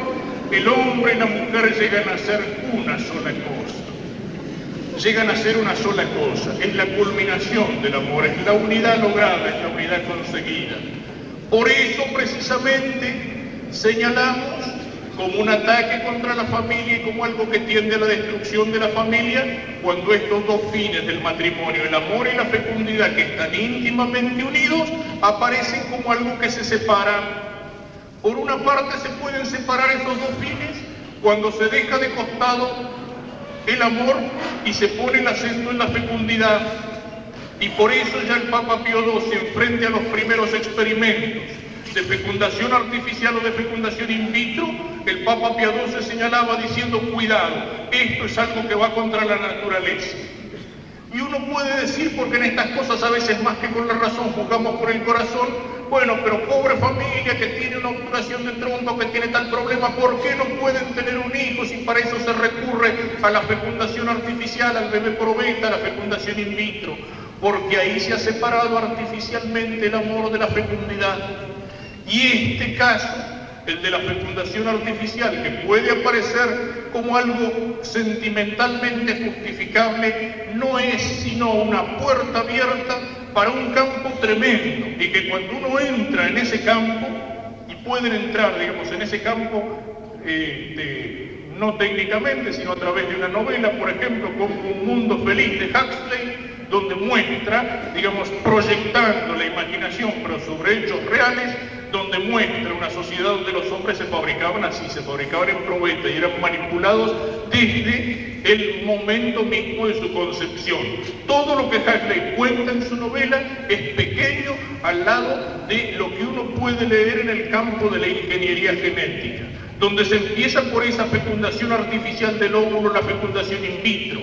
el hombre y la mujer llegan a ser una sola cosa. Llegan a ser una sola cosa. Es la culminación del amor, es la unidad lograda, es la unidad conseguida. Por eso, precisamente, señalamos como un ataque contra la familia y como algo que tiende a la destrucción de la familia, cuando estos dos fines del matrimonio, el amor y la fecundidad, que están íntimamente unidos, aparecen como algo que se separa. Por una parte se pueden separar esos dos fines cuando se deja de costado el amor y se pone el acento en la fecundidad. Y por eso ya el Papa Pío XII, frente a los primeros experimentos de fecundación artificial o de fecundación in vitro, el Papa Pío XII señalaba diciendo: cuidado, esto es algo que va contra la naturaleza. Y uno puede decir, porque en estas cosas a veces más que con la razón juzgamos por el corazón, bueno, pero pobre familia que tiene una obturación de trompa, que tiene tal problema, ¿por qué no pueden tener un hijo si para eso se recurre a la fecundación artificial, al bebé probeta, a la fecundación in vitro? Porque ahí se ha separado artificialmente el amor de la fecundidad. Y este caso, el de la fecundación artificial, que puede aparecer como algo sentimentalmente justificable, no es sino una puerta abierta para un campo tremendo, y que cuando uno entra en ese campo, y pueden entrar, digamos, en ese campo, no técnicamente, sino a través de una novela, por ejemplo, como Un Mundo Feliz de Huxley, donde muestra, digamos, proyectando la imaginación, pero sobre hechos reales, donde muestra una sociedad donde los hombres se fabricaban así, se fabricaban en probeta y eran manipulados desde el momento mismo de su concepción. Todo lo que Huxley cuenta en su novela es pequeño al lado de lo que uno puede leer en el campo de la ingeniería genética, donde se empieza por esa fecundación artificial del óvulo, la fecundación in vitro.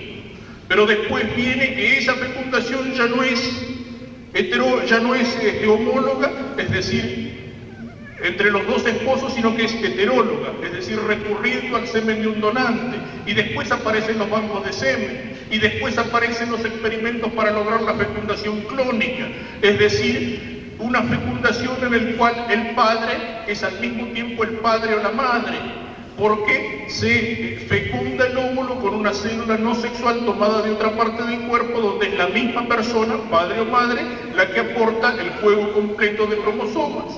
Pero después viene que esa fecundación ya no es homóloga, es decir, entre los dos esposos, sino que es heteróloga, es decir, recurriendo al semen de un donante. Y después aparecen los bancos de semen, y después aparecen los experimentos para lograr la fecundación clónica, es decir, una fecundación en el cual el padre es al mismo tiempo el padre o la madre, porque se fecunda el óvulo con una célula no sexual tomada de otra parte del cuerpo, donde es la misma persona, padre o madre, la que aporta el juego completo de cromosomas.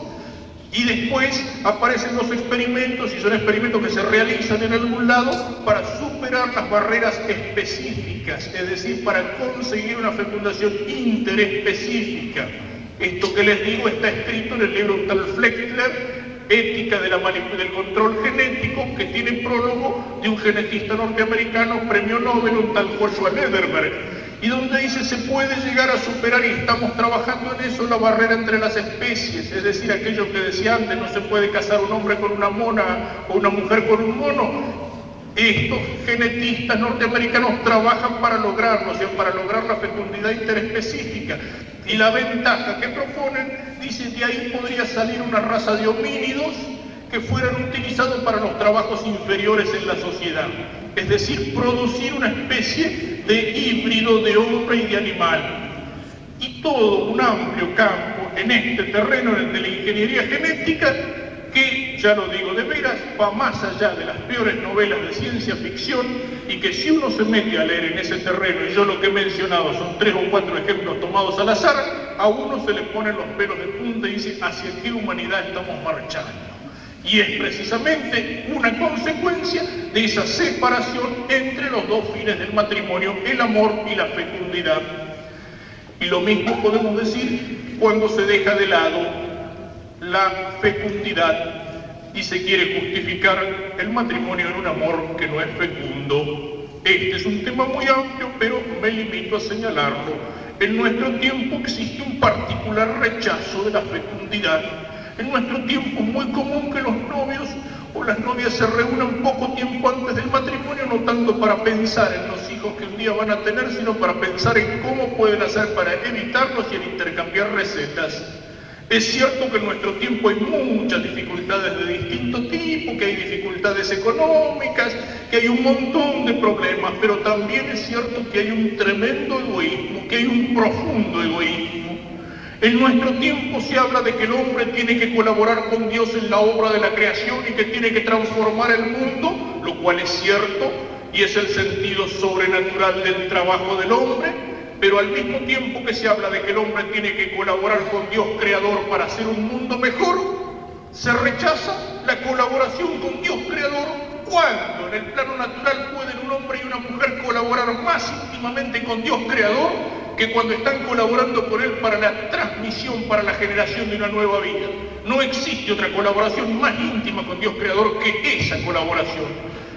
Y después aparecen los experimentos, y son experimentos que se realizan en algún lado para superar las barreras específicas, es decir, para conseguir una fecundación interespecífica. Esto que les digo está escrito en el libro de tal Flexner, Ética del control genético, que tiene prólogo de un genetista norteamericano, premio Nobel, un tal Joshua Lederberg, y donde dice se puede llegar a superar, y estamos trabajando en eso, la barrera entre las especies, es decir, aquello que decía antes, no se puede casar un hombre con una mona o una mujer con un mono. Estos genetistas norteamericanos trabajan para lograrlo, o sea, para lograr la fecundidad interespecífica. Y la ventaja que proponen, dice, de ahí podría salir una raza de homínidos que fueran utilizados para los trabajos inferiores en la sociedad. Es decir, producir una especie de híbrido de hombre y de animal. Y todo un amplio campo en este terreno, en el de la ingeniería genética, que, ya lo digo de veras, va más allá de las peores novelas de ciencia ficción, y que si uno se mete a leer en ese terreno, y yo lo que he mencionado son 3 o 4 ejemplos tomados al azar, a uno se le ponen los pelos de punta y dice, ¿hacia qué humanidad estamos marchando? Y es precisamente una consecuencia de esa separación entre los dos fines del matrimonio, el amor y la fecundidad. Y lo mismo podemos decir cuando se deja de lado la fecundidad y se quiere justificar el matrimonio en un amor que no es fecundo. Este es un tema muy amplio, pero me limito a señalarlo. En nuestro tiempo existe un particular rechazo de la fecundidad. En nuestro tiempo es muy común que los novios o las novias se reúnan poco tiempo antes del matrimonio, no tanto para pensar en los hijos que un día van a tener, sino para pensar en cómo pueden hacer para evitarlos y en intercambiar recetas. Es cierto que en nuestro tiempo hay muchas dificultades de distinto tipo, que hay dificultades económicas, que hay un montón de problemas, pero también es cierto que hay un tremendo egoísmo, que hay un profundo egoísmo. En nuestro tiempo se habla de que el hombre tiene que colaborar con Dios en la obra de la creación y que tiene que transformar el mundo, lo cual es cierto, y es el sentido sobrenatural del trabajo del hombre. Pero al mismo tiempo que se habla de que el hombre tiene que colaborar con Dios creador para hacer un mundo mejor, se rechaza la colaboración con Dios creador cuando en el plano natural pueden un hombre y una mujer colaborar más íntimamente con Dios creador que cuando están colaborando con Él para la transmisión, para la generación de una nueva vida. No existe otra colaboración más íntima con Dios creador que esa colaboración.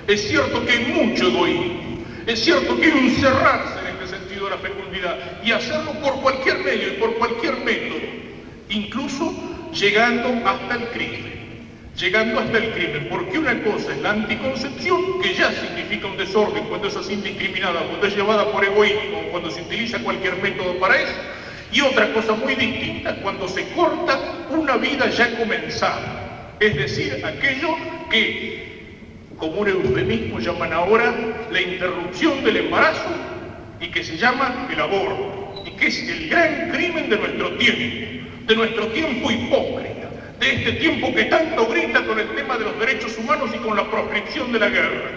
Es cierto que hay mucho egoísmo, es cierto que hay un cerrarse de la fecundidad, y hacerlo por cualquier medio y por cualquier método, incluso llegando hasta el crimen, porque una cosa es la anticoncepción, que ya significa un desorden cuando es así indiscriminada, cuando es llevada por egoísmo, cuando se utiliza cualquier método para eso, y otra cosa muy distinta cuando se corta una vida ya comenzada, es decir, aquello que, como un eufemismo, llaman ahora la interrupción del embarazo, y que se llama el aborto, y que es el gran crimen de nuestro tiempo hipócrita, de este tiempo que tanto grita con el tema de los derechos humanos y con la proscripción de la guerra,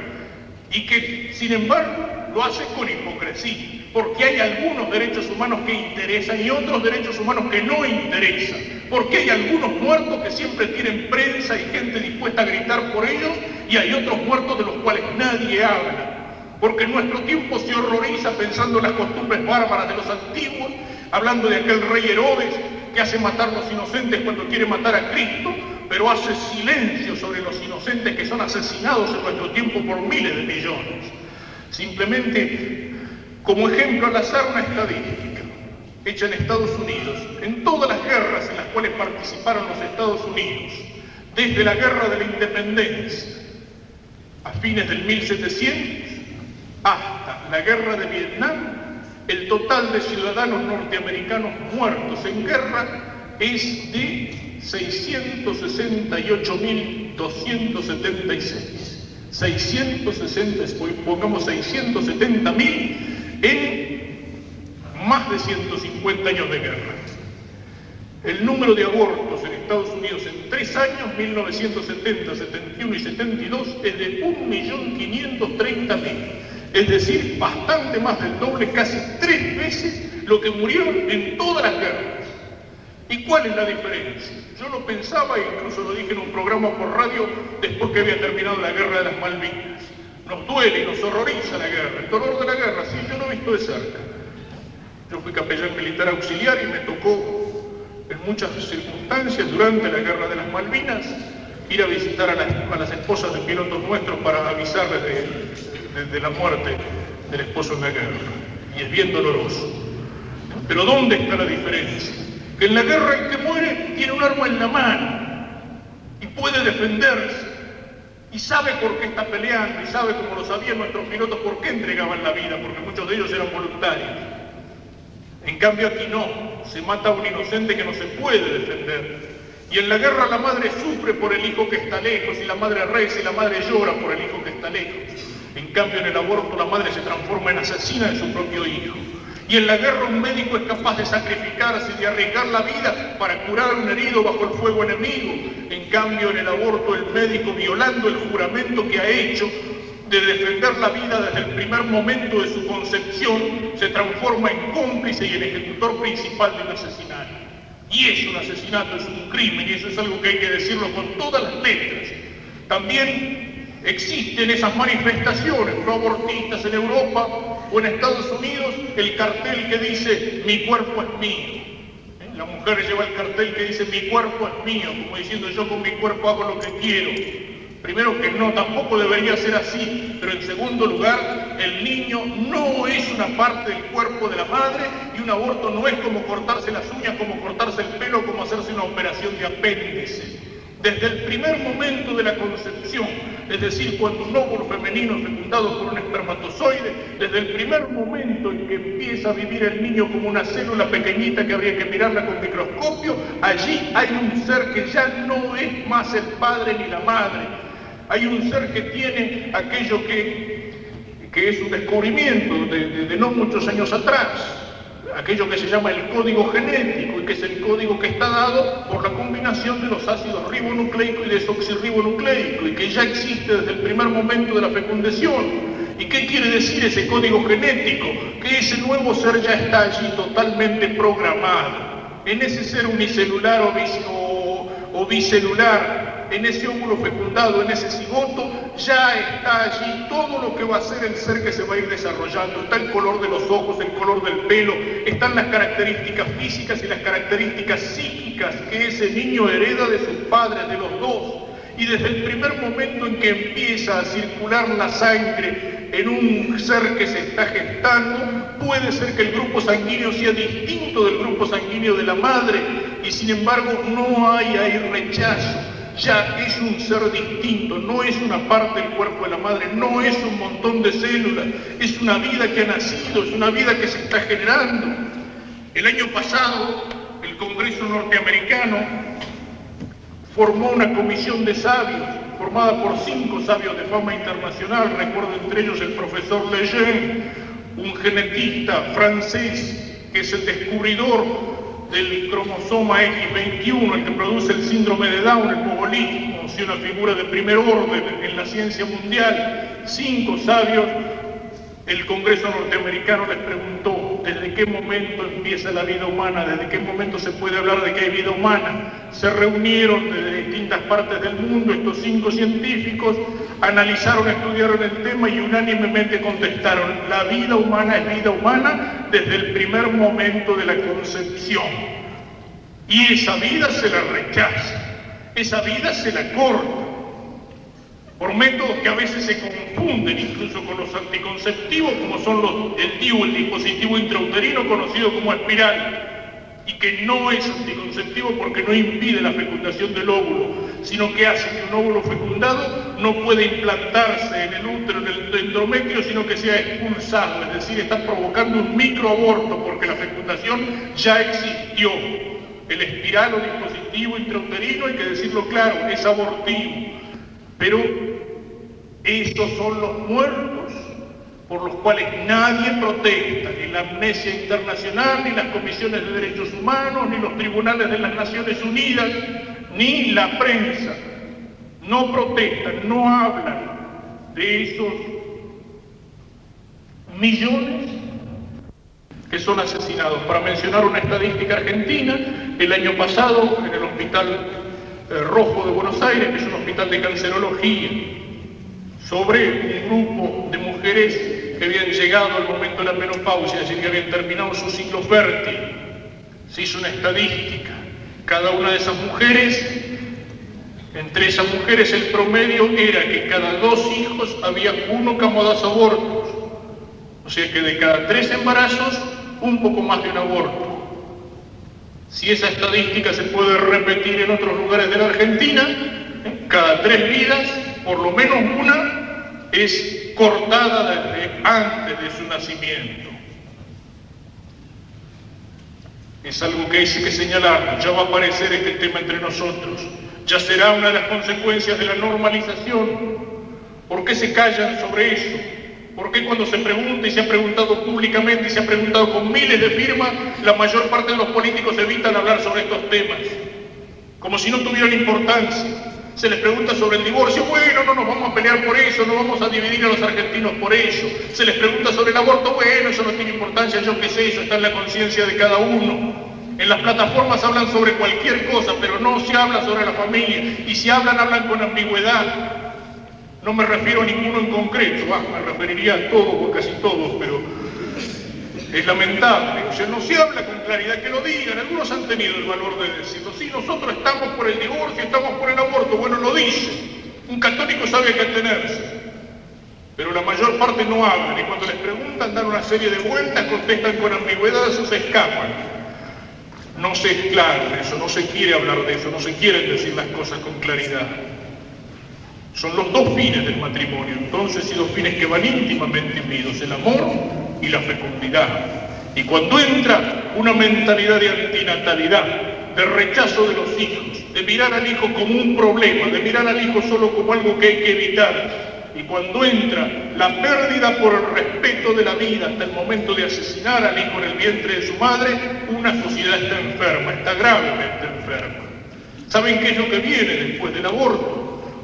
y que, sin embargo, lo hace con hipocresía, porque hay algunos derechos humanos que interesan y otros derechos humanos que no interesan, porque hay algunos muertos que siempre tienen prensa y gente dispuesta a gritar por ellos, y hay otros muertos de los cuales nadie habla. Porque en nuestro tiempo se horroriza pensando en las costumbres bárbaras de los antiguos, hablando de aquel rey Herodes que hace matar a los inocentes cuando quiere matar a Cristo, pero hace silencio sobre los inocentes que son asesinados en nuestro tiempo por miles de millones. Simplemente, como ejemplo al azar, una estadística hecha en Estados Unidos, en todas las guerras en las cuales participaron los Estados Unidos, desde la Guerra de la Independencia a fines del 1700, hasta la guerra de Vietnam, el total de ciudadanos norteamericanos muertos en guerra es de 668.276. Pongamos 670.000 en más de 150 años de guerra. El número de abortos en Estados Unidos en 3 años, 1970, 71 y 72, es de 1.530.000. Es decir, bastante más del doble, casi 3 veces lo que murieron en todas las guerras. ¿Y cuál es la diferencia? Yo lo pensaba, e incluso lo dije en un programa por radio después que había terminado la guerra de las Malvinas. Nos duele y nos horroriza la guerra, el dolor de la guerra, sí, yo lo he visto de cerca. Yo fui capellán militar auxiliar y me tocó en muchas circunstancias durante la guerra de las Malvinas ir a visitar a las esposas de pilotos nuestros para avisarles de la muerte del esposo en la guerra. Y es bien doloroso. Pero ¿dónde está la diferencia? Que en la guerra el que muere tiene un arma en la mano y puede defenderse y sabe por qué está peleando y sabe, como lo sabían nuestros pilotos, por qué entregaban la vida, porque muchos de ellos eran voluntarios. En cambio aquí no, se mata a un inocente que no se puede defender. Y en la guerra la madre sufre por el hijo que está lejos, y la madre reza y la madre llora por el hijo que está lejos. En cambio en el aborto la madre se transforma en asesina de su propio hijo. Y en la guerra un médico es capaz de sacrificarse y de arriesgar la vida para curar a un herido bajo el fuego enemigo. En cambio en el aborto el médico, violando el juramento que ha hecho de defender la vida desde el primer momento de su concepción, se transforma en cómplice y en ejecutor principal de un asesinato. Y es un asesinato, es un crimen, y eso es algo que hay que decirlo con todas las letras. También existen esas manifestaciones pro-abortistas en Europa o en Estados Unidos, el cartel que dice mi cuerpo es mío. La mujer lleva el cartel que dice mi cuerpo es mío, como diciendo yo con mi cuerpo hago lo que quiero. Primero que no, tampoco debería ser así, pero en segundo lugar, el niño no es una parte del cuerpo de la madre y un aborto no es como cortarse las uñas, como cortarse el pelo, como hacerse una operación de apéndice. Desde el primer momento de la concepción, es decir, cuando un óvulo femenino es fecundado por un espermatozoide, desde el primer momento en que empieza a vivir el niño como una célula pequeñita que habría que mirarla con microscopio, allí hay un ser que ya no es más el padre ni la madre. Hay un ser que tiene aquello que es un descubrimiento de no muchos años atrás, aquello que se llama el código genético, y que es el código que está dado por la combinación de los ácidos ribonucleico y desoxirribonucleico, y que ya existe desde el primer momento de la fecundación. ¿Y qué quiere decir ese código genético? Que ese nuevo ser ya está allí totalmente programado. En ese ser unicelular o bicelular, en ese óvulo fecundado, en ese cigoto, ya está allí todo lo que va a ser el ser que se va a ir desarrollando. Está el color de los ojos, el color del pelo, están las características físicas y las características psíquicas que ese niño hereda de sus padres, de los dos. Y desde el primer momento en que empieza a circular la sangre en un ser que se está gestando, puede ser que el grupo sanguíneo sea distinto del grupo sanguíneo de la madre, y sin embargo no hay ahí rechazo. Ya es un ser distinto, no es una parte del cuerpo de la madre, no es un montón de células, es una vida que ha nacido, es una vida que se está generando. El año pasado, el Congreso norteamericano formó una comisión de sabios, formada por 5 sabios de fama internacional, recuerdo entre ellos el profesor Lejeune, un genetista francés que es el descubridor del cromosoma X21, el que produce el síndrome de Down, el bogolismo, o sea, una figura de primer orden en la ciencia mundial. 5 sabios, el Congreso norteamericano les preguntó desde qué momento empieza la vida humana, desde qué momento se puede hablar de que hay vida humana. Se reunieron desde distintas partes del mundo estos 5 científicos, analizaron, estudiaron el tema y unánimemente contestaron: la vida humana es vida humana desde el primer momento de la concepción. Y esa vida se la rechaza, esa vida se la corta, por métodos que a veces se confunden incluso con los anticonceptivos, como son el DIU, el dispositivo intrauterino conocido como espiral, y que no es anticonceptivo porque no impide la fecundación del óvulo, sino que hace que un óvulo fecundado no pueda implantarse en el útero, en el endometrio, sino que sea expulsado, es decir, está provocando un microaborto porque la fecundación ya existió. El espiral o dispositivo intrauterino, hay que decirlo claro, es abortivo. Pero estos son los muertos por los cuales nadie protesta, ni la Amnistía Internacional, ni las comisiones de derechos humanos, ni los tribunales de las Naciones Unidas, ni la prensa. No protestan, no hablan de esos 1,5 millones de niños que millones que son asesinados. Para mencionar una estadística argentina, el año pasado en el Hospital Rojo de Buenos Aires, que es un hospital de cancerología, sobre un grupo de mujeres que habían llegado al momento de la menopausia, es decir, que habían terminado su ciclo fértil, se hizo una estadística. Cada una de esas mujeres, entre esas mujeres el promedio era que cada 2 hijos había uno que amordazaba abortos. O sea que de cada 3 embarazos, un poco más de un aborto. Si esa estadística se puede repetir en otros lugares de la Argentina, cada 3 vidas, por lo menos una, es cortada desde antes de su nacimiento. Es algo que hay que señalar, ya va a aparecer este tema entre nosotros, ya será una de las consecuencias de la normalización. ¿Por qué se callan sobre eso? ¿Por qué cuando se pregunta y se ha preguntado públicamente y se ha preguntado con miles de firmas, la mayor parte de los políticos evitan hablar sobre estos temas? Como si no tuvieran importancia. Se les pregunta sobre el divorcio, bueno, no nos vamos a pelear por eso, no vamos a dividir a los argentinos por ello. Se les pregunta sobre el aborto, bueno, eso no tiene importancia, yo qué sé, eso está en la conciencia de cada uno. En las plataformas hablan sobre cualquier cosa, pero no se habla sobre la familia. Y si hablan, hablan con ambigüedad. No me refiero a ninguno en concreto, me referiría a todos o casi todos, pero es lamentable. O sea, no se habla con claridad, que lo digan. Algunos han tenido el valor de decirlo. Sí, nosotros estamos por el divorcio, estamos por el aborto. Bueno, lo dice. Un católico sabe a qué atenerse. Pero la mayor parte no hablan. Y cuando les preguntan, dan una serie de vueltas, contestan con ambigüedad, eso se escapan. No se es claro en eso, no se quiere hablar de eso, no se quieren decir las cosas con claridad. Son los 2 fines del matrimonio, entonces, y 2 fines que van íntimamente unidos, el amor y la fecundidad. Y cuando entra una mentalidad de antinatalidad, de rechazo de los hijos, de mirar al hijo como un problema, de mirar al hijo solo como algo que hay que evitar, y cuando entra la pérdida por el respeto de la vida hasta el momento de asesinar al hijo en el vientre de su madre, una sociedad está enferma, está gravemente enferma. ¿Saben qué es lo que viene después del aborto?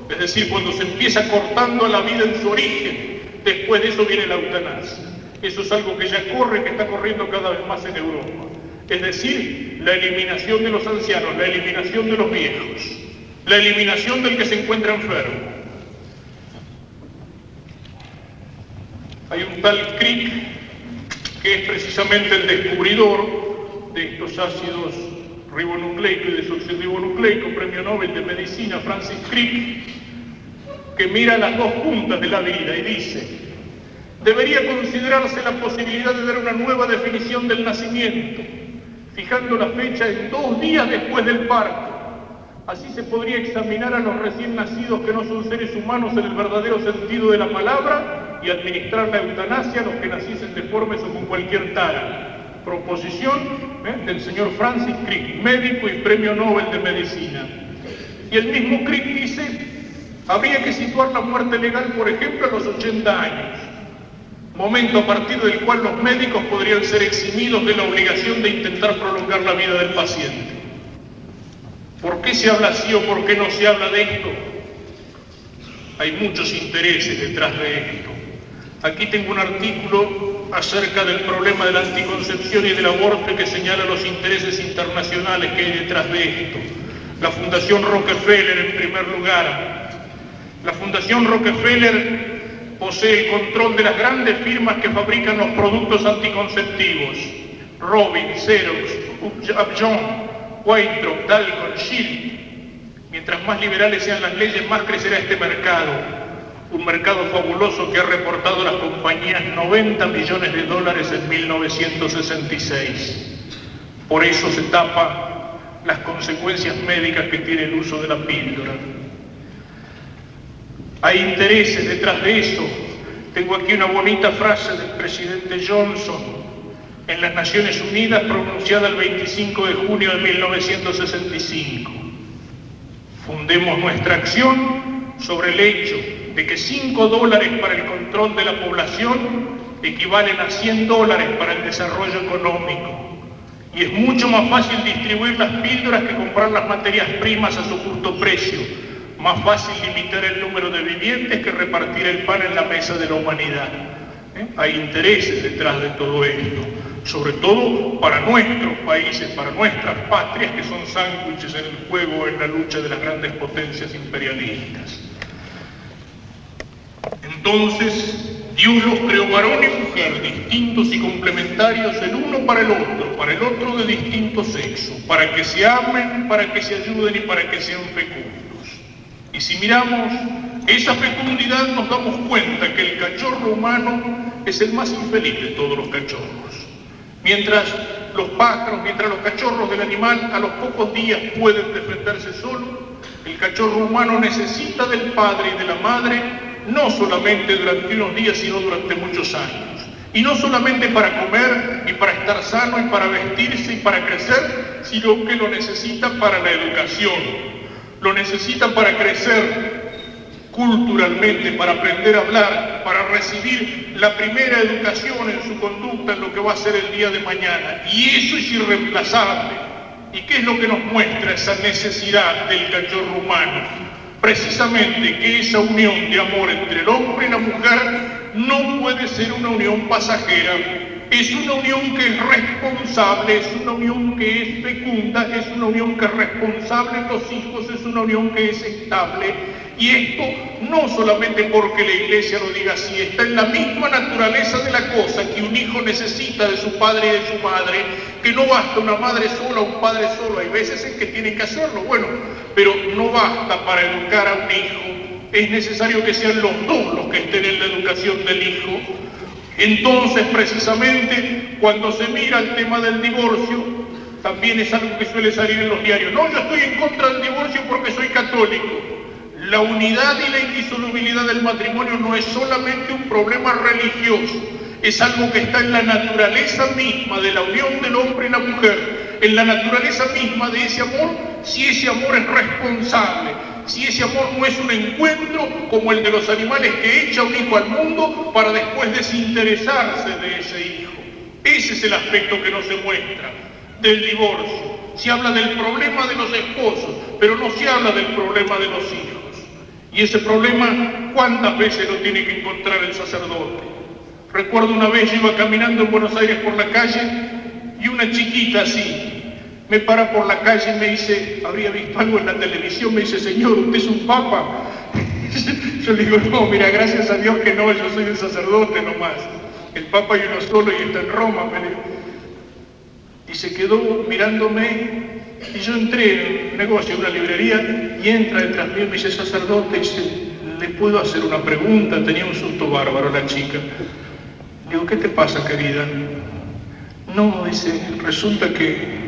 Es decir, cuando se empieza cortando la vida en su origen, después de eso viene la eutanasia. Eso es algo que ya corre, que está corriendo cada vez más en Europa. Es decir, la eliminación de los ancianos, la eliminación de los viejos, la eliminación del que se encuentra enfermo. Hay un tal Crick, que es precisamente el descubridor de estos ácidos ribonucleicos y desoxirribonucleico, premio Nobel de Medicina, Francis Crick, que mira las 2 puntas de la vida y dice: debería considerarse la posibilidad de dar una nueva definición del nacimiento, fijando la fecha en 2 días después del parto. Así se podría examinar a los recién nacidos que no son seres humanos en el verdadero sentido de la palabra y administrar la eutanasia a los que naciesen deformes o con cualquier tara. Proposición del señor Francis Crick, médico y premio Nobel de Medicina. Y el mismo Crick dice: habría que situar la muerte legal, por ejemplo, a los 80 años, momento a partir del cual los médicos podrían ser eximidos de la obligación de intentar prolongar la vida del paciente. ¿Por qué se habla así o por qué no se habla de esto? Hay muchos intereses detrás de esto. Aquí tengo un artículo acerca del problema de la anticoncepción y del aborto que señala los intereses internacionales que hay detrás de esto. La Fundación Rockefeller, en primer lugar. La Fundación Rockefeller posee el control de las grandes firmas que fabrican los productos anticonceptivos: Robin, Xerox, Upjohn, Weintraub, Dalton, Schill. Mientras más liberales sean las leyes, más crecerá este mercado. Un mercado fabuloso que ha reportado a las compañías 90 millones de dólares en 1966. Por eso se tapa las consecuencias médicas que tiene el uso de la píldora. Hay intereses detrás de eso. Tengo aquí una bonita frase del presidente Johnson en las Naciones Unidas, pronunciada el 25 de junio de 1965. Fundemos nuestra acción sobre el hecho de que $5 para el control de la población equivalen a $100 para el desarrollo económico. Y es mucho más fácil distribuir las píldoras que comprar las materias primas a su justo precio. Más fácil limitar el número de vivientes que repartir el pan en la mesa de la humanidad. Hay intereses detrás de todo esto, sobre todo para nuestros países, para nuestras patrias, que son sándwiches en el juego, en la lucha de las grandes potencias imperialistas. Entonces, Dios los creó varón y mujer, distintos y complementarios el uno para el otro de distinto sexo, para que se amen, para que se ayuden y para que sean fecundos. Y si miramos esa fecundidad, nos damos cuenta que el cachorro humano es el más infeliz de todos los cachorros. Mientras los pájaros, mientras los cachorros del animal a los pocos días pueden defenderse solos, el cachorro humano necesita del padre y de la madre, no solamente durante unos días, sino durante muchos años. Y no solamente para comer y para estar sano y para vestirse y para crecer, sino que lo necesita para la educación, lo necesita para crecer culturalmente, para aprender a hablar, para recibir la primera educación en su conducta, en lo que va a ser el día de mañana. Y eso es irreemplazable. ¿Y qué es lo que nos muestra esa necesidad del cachorro humano? Precisamente que esa unión de amor entre el hombre y la mujer no puede ser una unión pasajera, es una unión que es responsable, es una unión que es fecunda, es una unión que es responsable en los hijos, es una unión que es estable. Y esto no solamente porque la Iglesia lo diga así, está en la misma naturaleza de la cosa, que un hijo necesita de su padre y de su madre, que no basta una madre sola, un padre solo, hay veces en que tienen que hacerlo, bueno, pero no basta para educar a un hijo, es necesario que sean los dos los que estén en la educación del hijo. Entonces, precisamente, cuando se mira el tema del divorcio, también es algo que suele salir en los diarios. No, yo estoy en contra del divorcio porque soy católico. La unidad y la indisolubilidad del matrimonio no es solamente un problema religioso, es algo que está en la naturaleza misma de la unión del hombre y la mujer, en la naturaleza misma de ese amor, si ese amor es responsable, si ese amor no es un encuentro como el de los animales que echa un hijo al mundo para después desinteresarse de ese hijo. Ese es el aspecto que no se muestra del divorcio. Se habla del problema de los esposos, pero no se habla del problema de los hijos. Y ese problema, ¿cuántas veces lo tiene que encontrar el sacerdote? Recuerdo una vez, yo iba caminando en Buenos Aires por la calle y una chiquita así me para por la calle y me dice, habría visto algo en la televisión, me dice, señor, ¿usted es un papa? Yo le digo, no, mira, gracias a Dios que no, yo soy un sacerdote nomás. El papa hay uno solo y está en Roma, me dijo. Y se quedó mirándome. Y yo entré en un negocio, en una librería, y entra detrás mío y me dice, sacerdote, ¿le puedo hacer una pregunta? Tenía un susto bárbaro la chica. Le digo, ¿qué te pasa, querida? No, dice, resulta que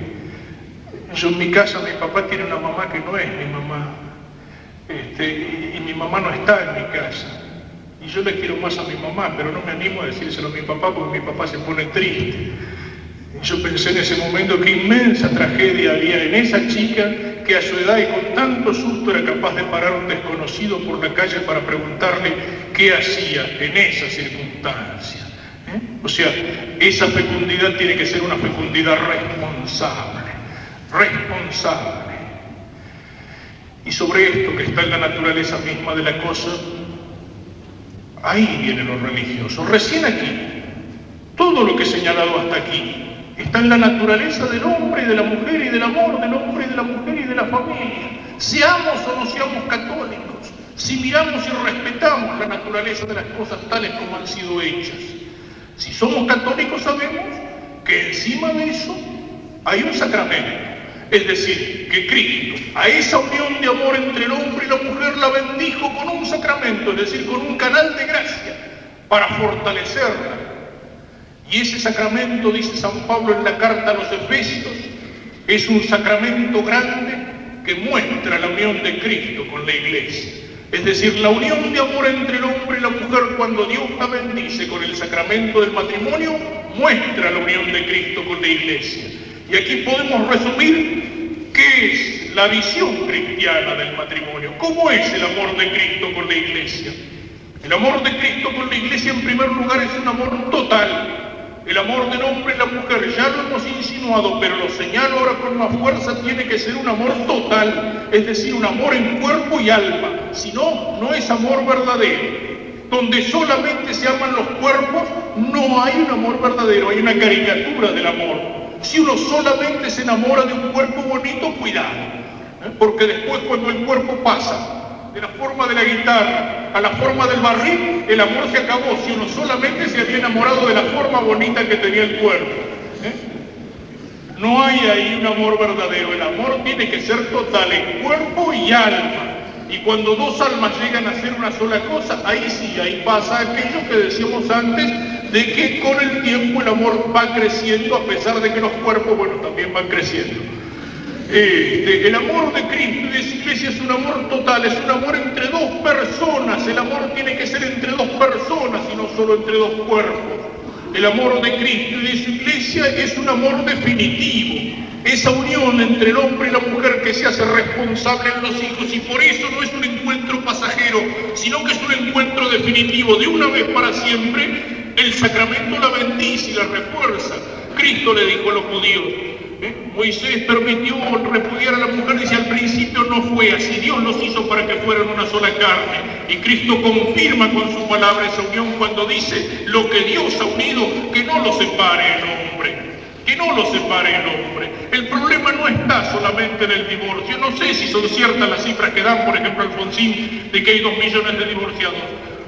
yo en mi casa, mi papá tiene una mamá que no es mi mamá. Y mi mamá no está en mi casa. Y yo le quiero más a mi mamá, pero no me animo a decírselo a mi papá porque mi papá se pone triste. Yo pensé en ese momento qué inmensa tragedia había en esa chica que a su edad y con tanto susto era capaz de parar a un desconocido por la calle para preguntarle qué hacía en esa circunstancia. O sea, esa fecundidad tiene que ser una fecundidad responsable. Y sobre esto que está en la naturaleza misma de la cosa, ahí viene lo religioso. Recién aquí, todo lo que he señalado hasta aquí, está en la naturaleza del hombre y de la mujer y del amor del hombre y de la mujer y de la familia. Seamos o no seamos católicos, si miramos y respetamos la naturaleza de las cosas tales como han sido hechas. Si somos católicos sabemos que encima de eso hay un sacramento. Es decir, que Cristo a esa unión de amor entre el hombre y la mujer la bendijo con un sacramento, es decir, con un canal de gracia para fortalecerla. Y ese sacramento, dice San Pablo en la carta a los Efesios, es un sacramento grande que muestra la unión de Cristo con la Iglesia. Es decir, la unión de amor entre el hombre y la mujer, cuando Dios la bendice con el sacramento del matrimonio, muestra la unión de Cristo con la Iglesia. Y aquí podemos resumir qué es la visión cristiana del matrimonio. ¿Cómo es el amor de Cristo con la Iglesia? El amor de Cristo con la Iglesia, en primer lugar, es un amor total. El amor del hombre y la mujer, ya lo hemos insinuado, pero lo señalo ahora con más fuerza, tiene que ser un amor total, es decir, un amor en cuerpo y alma. Si no, no es amor verdadero. donde solamente se aman los cuerpos, no hay un amor verdadero, hay una caricatura del amor. Si uno solamente se enamora de un cuerpo bonito, cuidado, porque después cuando el cuerpo pasa de la forma de la guitarra a la forma del barril, el amor se acabó, si uno solamente se había enamorado de la forma bonita que tenía el cuerpo. No hay ahí un amor verdadero, el amor tiene que ser total en cuerpo y alma. Y cuando dos almas llegan a ser una sola cosa, ahí sí, ahí pasa aquello que decíamos antes, de que con el tiempo el amor va creciendo, a pesar de que los cuerpos, bueno, también van creciendo. El amor de Cristo y de su iglesia es un amor total, es un amor entre dos personas. El amor tiene que ser entre dos personas y no solo entre dos cuerpos. El amor de Cristo y de su iglesia es un amor definitivo. Esa unión entre el hombre y la mujer que se hace responsable en los hijos, y por eso no es un encuentro pasajero, sino que es un encuentro definitivo, de una vez para siempre. El sacramento la bendice y la refuerza. Cristo le dijo a los judíos, Moisés permitió repudiar a la mujer, dice, al principio no fue así, Dios los hizo para que fueran una sola carne, y Cristo confirma con su palabra esa unión cuando dice, lo que Dios ha unido, que no lo separe el hombre, que no lo separe el hombre. El problema no está solamente en el divorcio, no sé si son ciertas las cifras que dan, por ejemplo, Alfonsín, de que hay 2 millones de divorciados.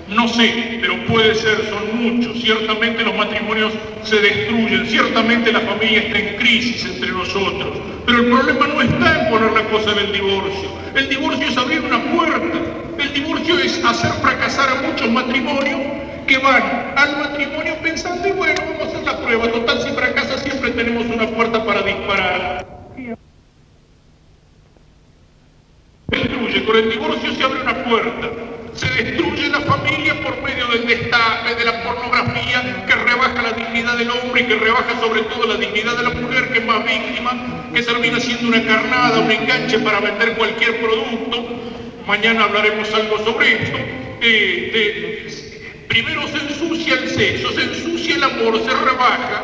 No sé, pero puede ser, son muchos. Ciertamente los matrimonios se destruyen, ciertamente la familia está en crisis entre nosotros. Pero el problema no está en poner la cosa en el divorcio. El divorcio es abrir una puerta. El divorcio es hacer fracasar a muchos matrimonios que van al matrimonio pensando, y bueno, vamos a hacer la prueba. Total, si fracasa siempre tenemos una puerta para disparar. Se destruye, con el divorcio se abre una puerta. Se destruye la familia por medio del destape, de la pornografía, que rebaja la dignidad del hombre y que rebaja sobre todo la dignidad de la mujer, que es más víctima, que termina siendo una carnada, un enganche para vender cualquier producto. Mañana hablaremos algo sobre esto. Primero se ensucia el sexo, se ensucia el amor, se rebaja,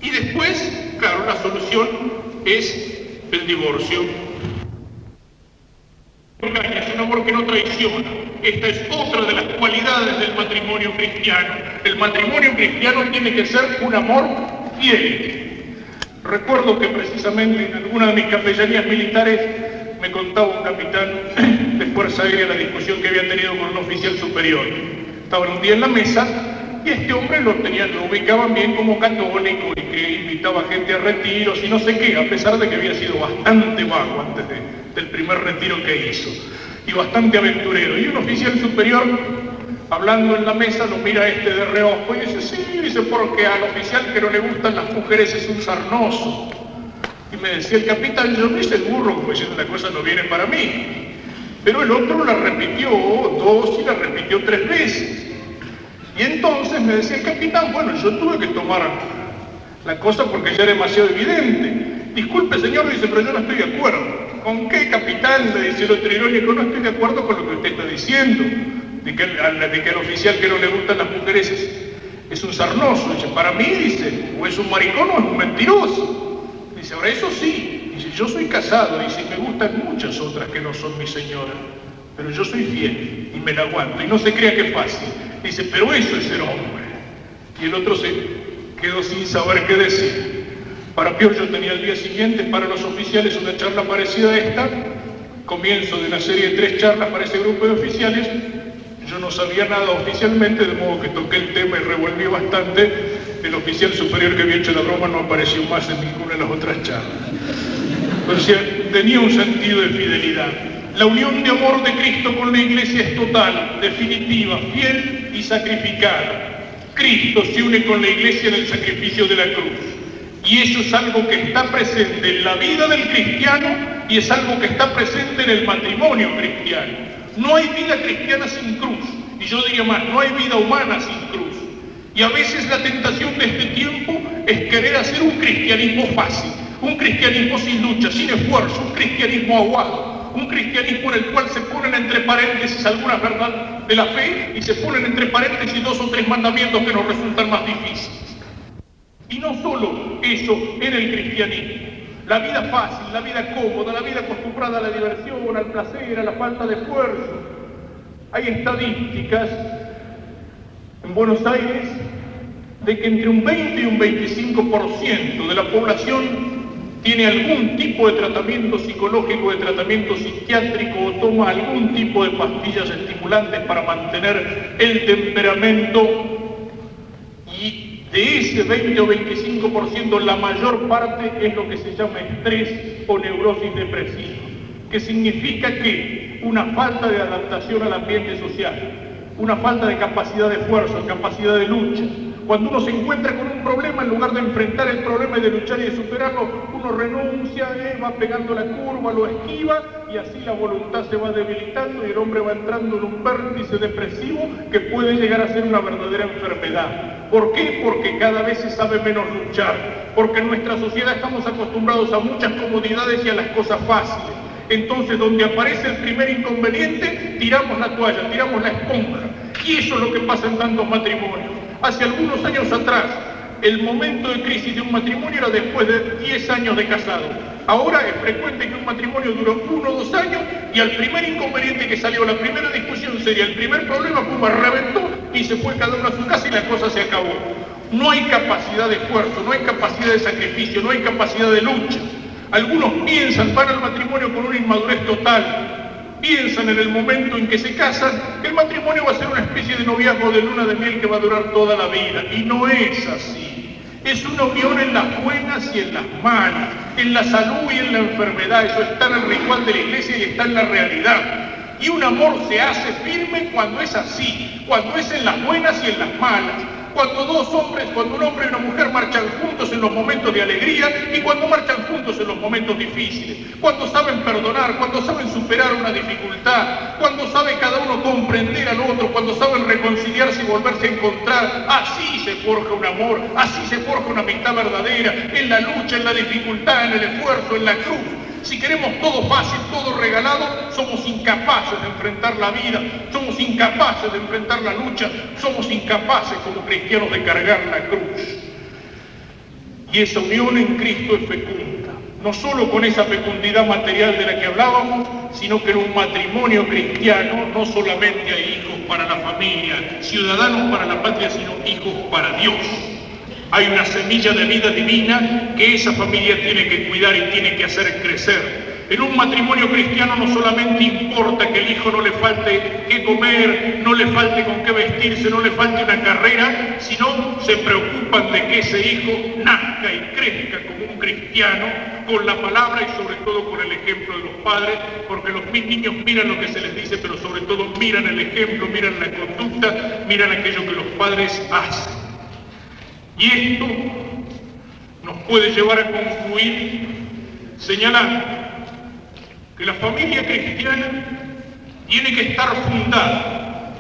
y después, claro, la solución es el divorcio. Es un amor que no traiciona. Esta es otra de las cualidades del matrimonio cristiano. El matrimonio cristiano tiene que ser un amor fiel. Recuerdo que precisamente en alguna de mis capellanías militares me contaba un capitán de Fuerza Aérea la discusión que había tenido con un oficial superior. Estaban un día en la mesa y este hombre lo ubicaban bien como católico y que invitaba gente a retiros y no sé qué, a pesar de que había sido bastante vago antes del primer retiro que hizo, y bastante aventurero. Y un oficial superior, hablando en la mesa, lo mira de reojo y dice, sí, dice, porque al oficial que no le gustan las mujeres es un sarnoso. Y me decía el capitán, yo me hice el burro, como diciendo, la cosa no viene para mí. Pero el otro la repitió 2 y la repitió 3 veces. Y entonces me decía el capitán, bueno, yo tuve que tomar la cosa porque ya era demasiado evidente. Disculpe, señor, dice, pero yo no estoy de acuerdo. ¿Con qué, capitán? Le dice el otro irónico, no estoy de acuerdo con lo que usted está diciendo, de que el oficial que no le gustan las mujeres es un sarnoso. Dice, para mí, dice, o es un maricón o es un mentiroso. Dice, ahora eso sí, dice, yo soy casado, dice, me gustan muchas otras que no son mi señora, pero yo soy fiel y me la aguanto, y no se crea que es fácil. Dice, pero eso es ser hombre. Y el otro se quedó sin saber qué decir. Para Pior, yo tenía el día siguiente para los oficiales una charla parecida a esta, comienzo de una serie de 3 charlas para ese grupo de oficiales. Yo no sabía nada oficialmente, de modo que toqué el tema y revolví bastante. El oficial superior que había hecho la broma no apareció más en ninguna de las otras charlas. O sea, tenía un sentido de fidelidad. La unión de amor de Cristo con la Iglesia es total, definitiva, fiel y sacrificada. Cristo se une con la Iglesia en el sacrificio de la cruz. Y eso es algo que está presente en la vida del cristiano y es algo que está presente en el matrimonio cristiano. No hay vida cristiana sin cruz. Y yo diría más, no hay vida humana sin cruz. Y a veces la tentación de este tiempo es querer hacer un cristianismo fácil, un cristianismo sin lucha, sin esfuerzo, un cristianismo aguado, un cristianismo en el cual se ponen entre paréntesis algunas verdades de la fe y se ponen entre paréntesis 2 o 3 mandamientos que nos resultan más difíciles. Y no solo eso en el cristianismo. La vida fácil, la vida cómoda, la vida acostumbrada a la diversión, al placer, a la falta de esfuerzo. Hay estadísticas en Buenos Aires de que entre un 20 y un 25% de la población tiene algún tipo de tratamiento psicológico, de tratamiento psiquiátrico o toma algún tipo de pastillas estimulantes para mantener el temperamento, y de ese 20 o 25% la mayor parte es lo que se llama estrés o neurosis depresiva, que significa que una falta de adaptación al ambiente social, una falta de capacidad de esfuerzo, capacidad de lucha. Cuando uno se encuentra con un problema, en lugar de enfrentar el problema y de luchar y de superarlo, uno renuncia, va pegando la curva, lo esquiva, y así la voluntad se va debilitando y el hombre va entrando en un vértice depresivo que puede llegar a ser una verdadera enfermedad. ¿Por qué? Porque cada vez se sabe menos luchar, porque en nuestra sociedad estamos acostumbrados a muchas comodidades y a las cosas fáciles. Entonces, donde aparece el primer inconveniente, tiramos la toalla, tiramos la esponja. Y eso es lo que pasa en tantos matrimonios. Hace algunos años atrás, el momento de crisis de un matrimonio era después de 10 años de casado. Ahora es frecuente que un matrimonio dure 1 o 2 años y al primer inconveniente que salió, la primera discusión seria, el primer problema, puma, reventó y se fue cada uno a su casa y la cosa se acabó. No hay capacidad de esfuerzo, no hay capacidad de sacrificio, no hay capacidad de lucha. Algunos piensan, van al matrimonio con una inmadurez total. Piensan en el momento en que se casan que el matrimonio va a ser una especie de noviazgo de luna de miel que va a durar toda la vida. Y no es así. Es una unión en las buenas y en las malas, en la salud y en la enfermedad. Eso está en el ritual de la iglesia y está en la realidad. Y un amor se hace firme cuando es así, cuando es en las buenas y en las malas. Cuando dos hombres, cuando un hombre y una mujer marchan juntos en los momentos de alegría y cuando marchan juntos en los momentos difíciles, cuando saben perdonar, cuando saben superar una dificultad, cuando sabe cada uno comprender al otro, cuando saben reconciliarse y volverse a encontrar, así se forja un amor, así se forja una amistad verdadera, en la lucha, en la dificultad, en el esfuerzo, en la cruz. Si queremos todo fácil, todo regalado, somos incapaces de enfrentar la vida, somos incapaces de enfrentar la lucha, somos incapaces como cristianos de cargar la cruz. Y esa unión en Cristo es fecunda, no solo con esa fecundidad material de la que hablábamos, sino que en un matrimonio cristiano no solamente hay hijos para la familia, ciudadanos para la patria, sino hijos para Dios. Hay una semilla de vida divina que esa familia tiene que cuidar y tiene que hacer crecer. En un matrimonio cristiano no solamente importa que el hijo no le falte qué comer, no le falte con qué vestirse, no le falte una carrera, sino se preocupan de que ese hijo nazca y crezca como un cristiano, con la palabra y sobre todo con el ejemplo de los padres, porque los niños miran lo que se les dice, pero sobre todo miran el ejemplo, miran la conducta, miran aquello que los padres hacen. Y esto nos puede llevar a concluir señalando que la familia cristiana tiene que estar fundada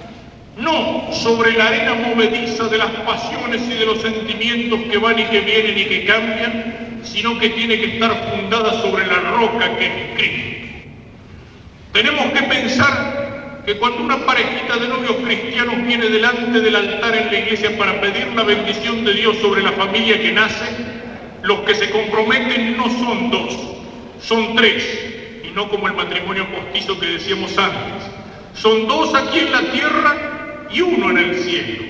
no sobre la arena movediza de las pasiones y de los sentimientos que van y que vienen y que cambian, sino que tiene que estar fundada sobre la roca que es Cristo. Tenemos que pensar que cuando una parejita de novios cristianos viene delante del altar en la iglesia para pedir la bendición de Dios sobre la familia que nace, los que se comprometen no son 2, son 3, y no como el matrimonio postizo que decíamos antes. Son 2 aquí en la tierra y 1 en el cielo.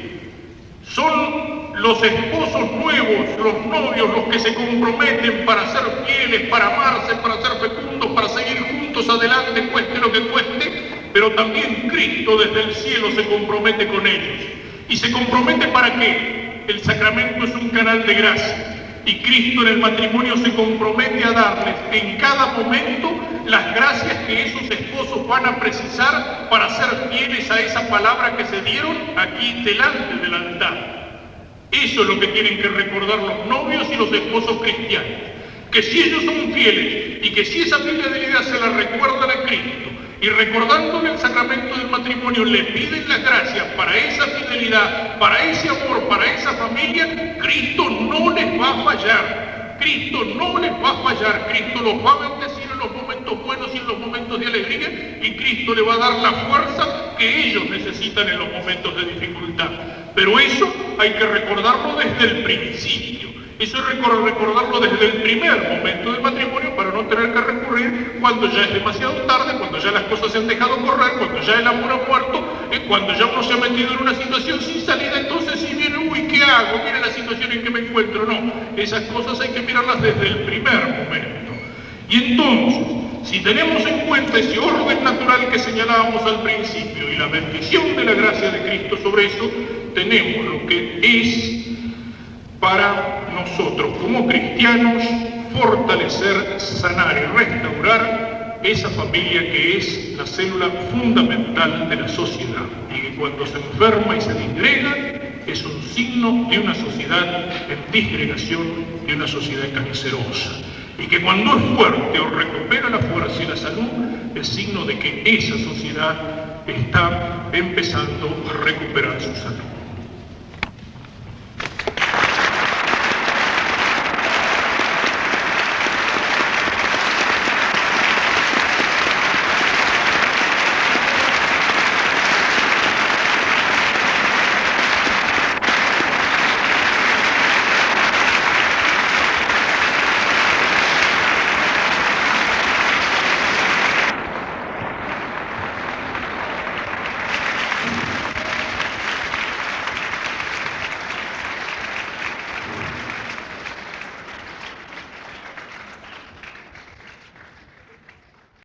Son los esposos nuevos, los novios, los que se comprometen para ser fieles, para amarse, para ser fecundos, para seguir juntos adelante, cueste lo que cueste. Pero también Cristo desde el cielo se compromete con ellos. ¿Y se compromete para qué? El sacramento es un canal de gracia. Y Cristo en el matrimonio se compromete a darles en cada momento las gracias que esos esposos van a precisar para ser fieles a esa palabra que se dieron aquí delante del altar. Eso es lo que tienen que recordar los novios y los esposos cristianos. Que si ellos son fieles y que si esa fidelidad se la recuerdan a Cristo, y recordándole el sacramento del matrimonio le piden las gracias para esa fidelidad, para ese amor, para esa familia, Cristo no les va a fallar. Cristo no les va a fallar. Cristo los va a bendecir en los momentos buenos y en los momentos de alegría, y Cristo le va a dar la fuerza que ellos necesitan en los momentos de dificultad. Pero eso hay que recordarlo desde el principio. Eso es recordarlo desde el primer momento del matrimonio para no tener que recurrir cuando ya es demasiado tarde, cuando ya las cosas se han dejado correr, cuando ya el amor ha muerto, cuando ya uno se ha metido en una situación sin salida, entonces sí viene, uy, ¿qué hago? Mira la situación en que me encuentro. No, esas cosas hay que mirarlas desde el primer momento. Y entonces, si tenemos en cuenta ese orden natural que señalábamos al principio y la bendición de la gracia de Cristo sobre eso, tenemos lo que es para nosotros como cristianos fortalecer, sanar y restaurar esa familia que es la célula fundamental de la sociedad y que cuando se enferma y se disgrega es un signo de una sociedad en disgregación, de una sociedad cancerosa, y que cuando es fuerte o recupera la fuerza y la salud es signo de que esa sociedad está empezando a recuperar su salud.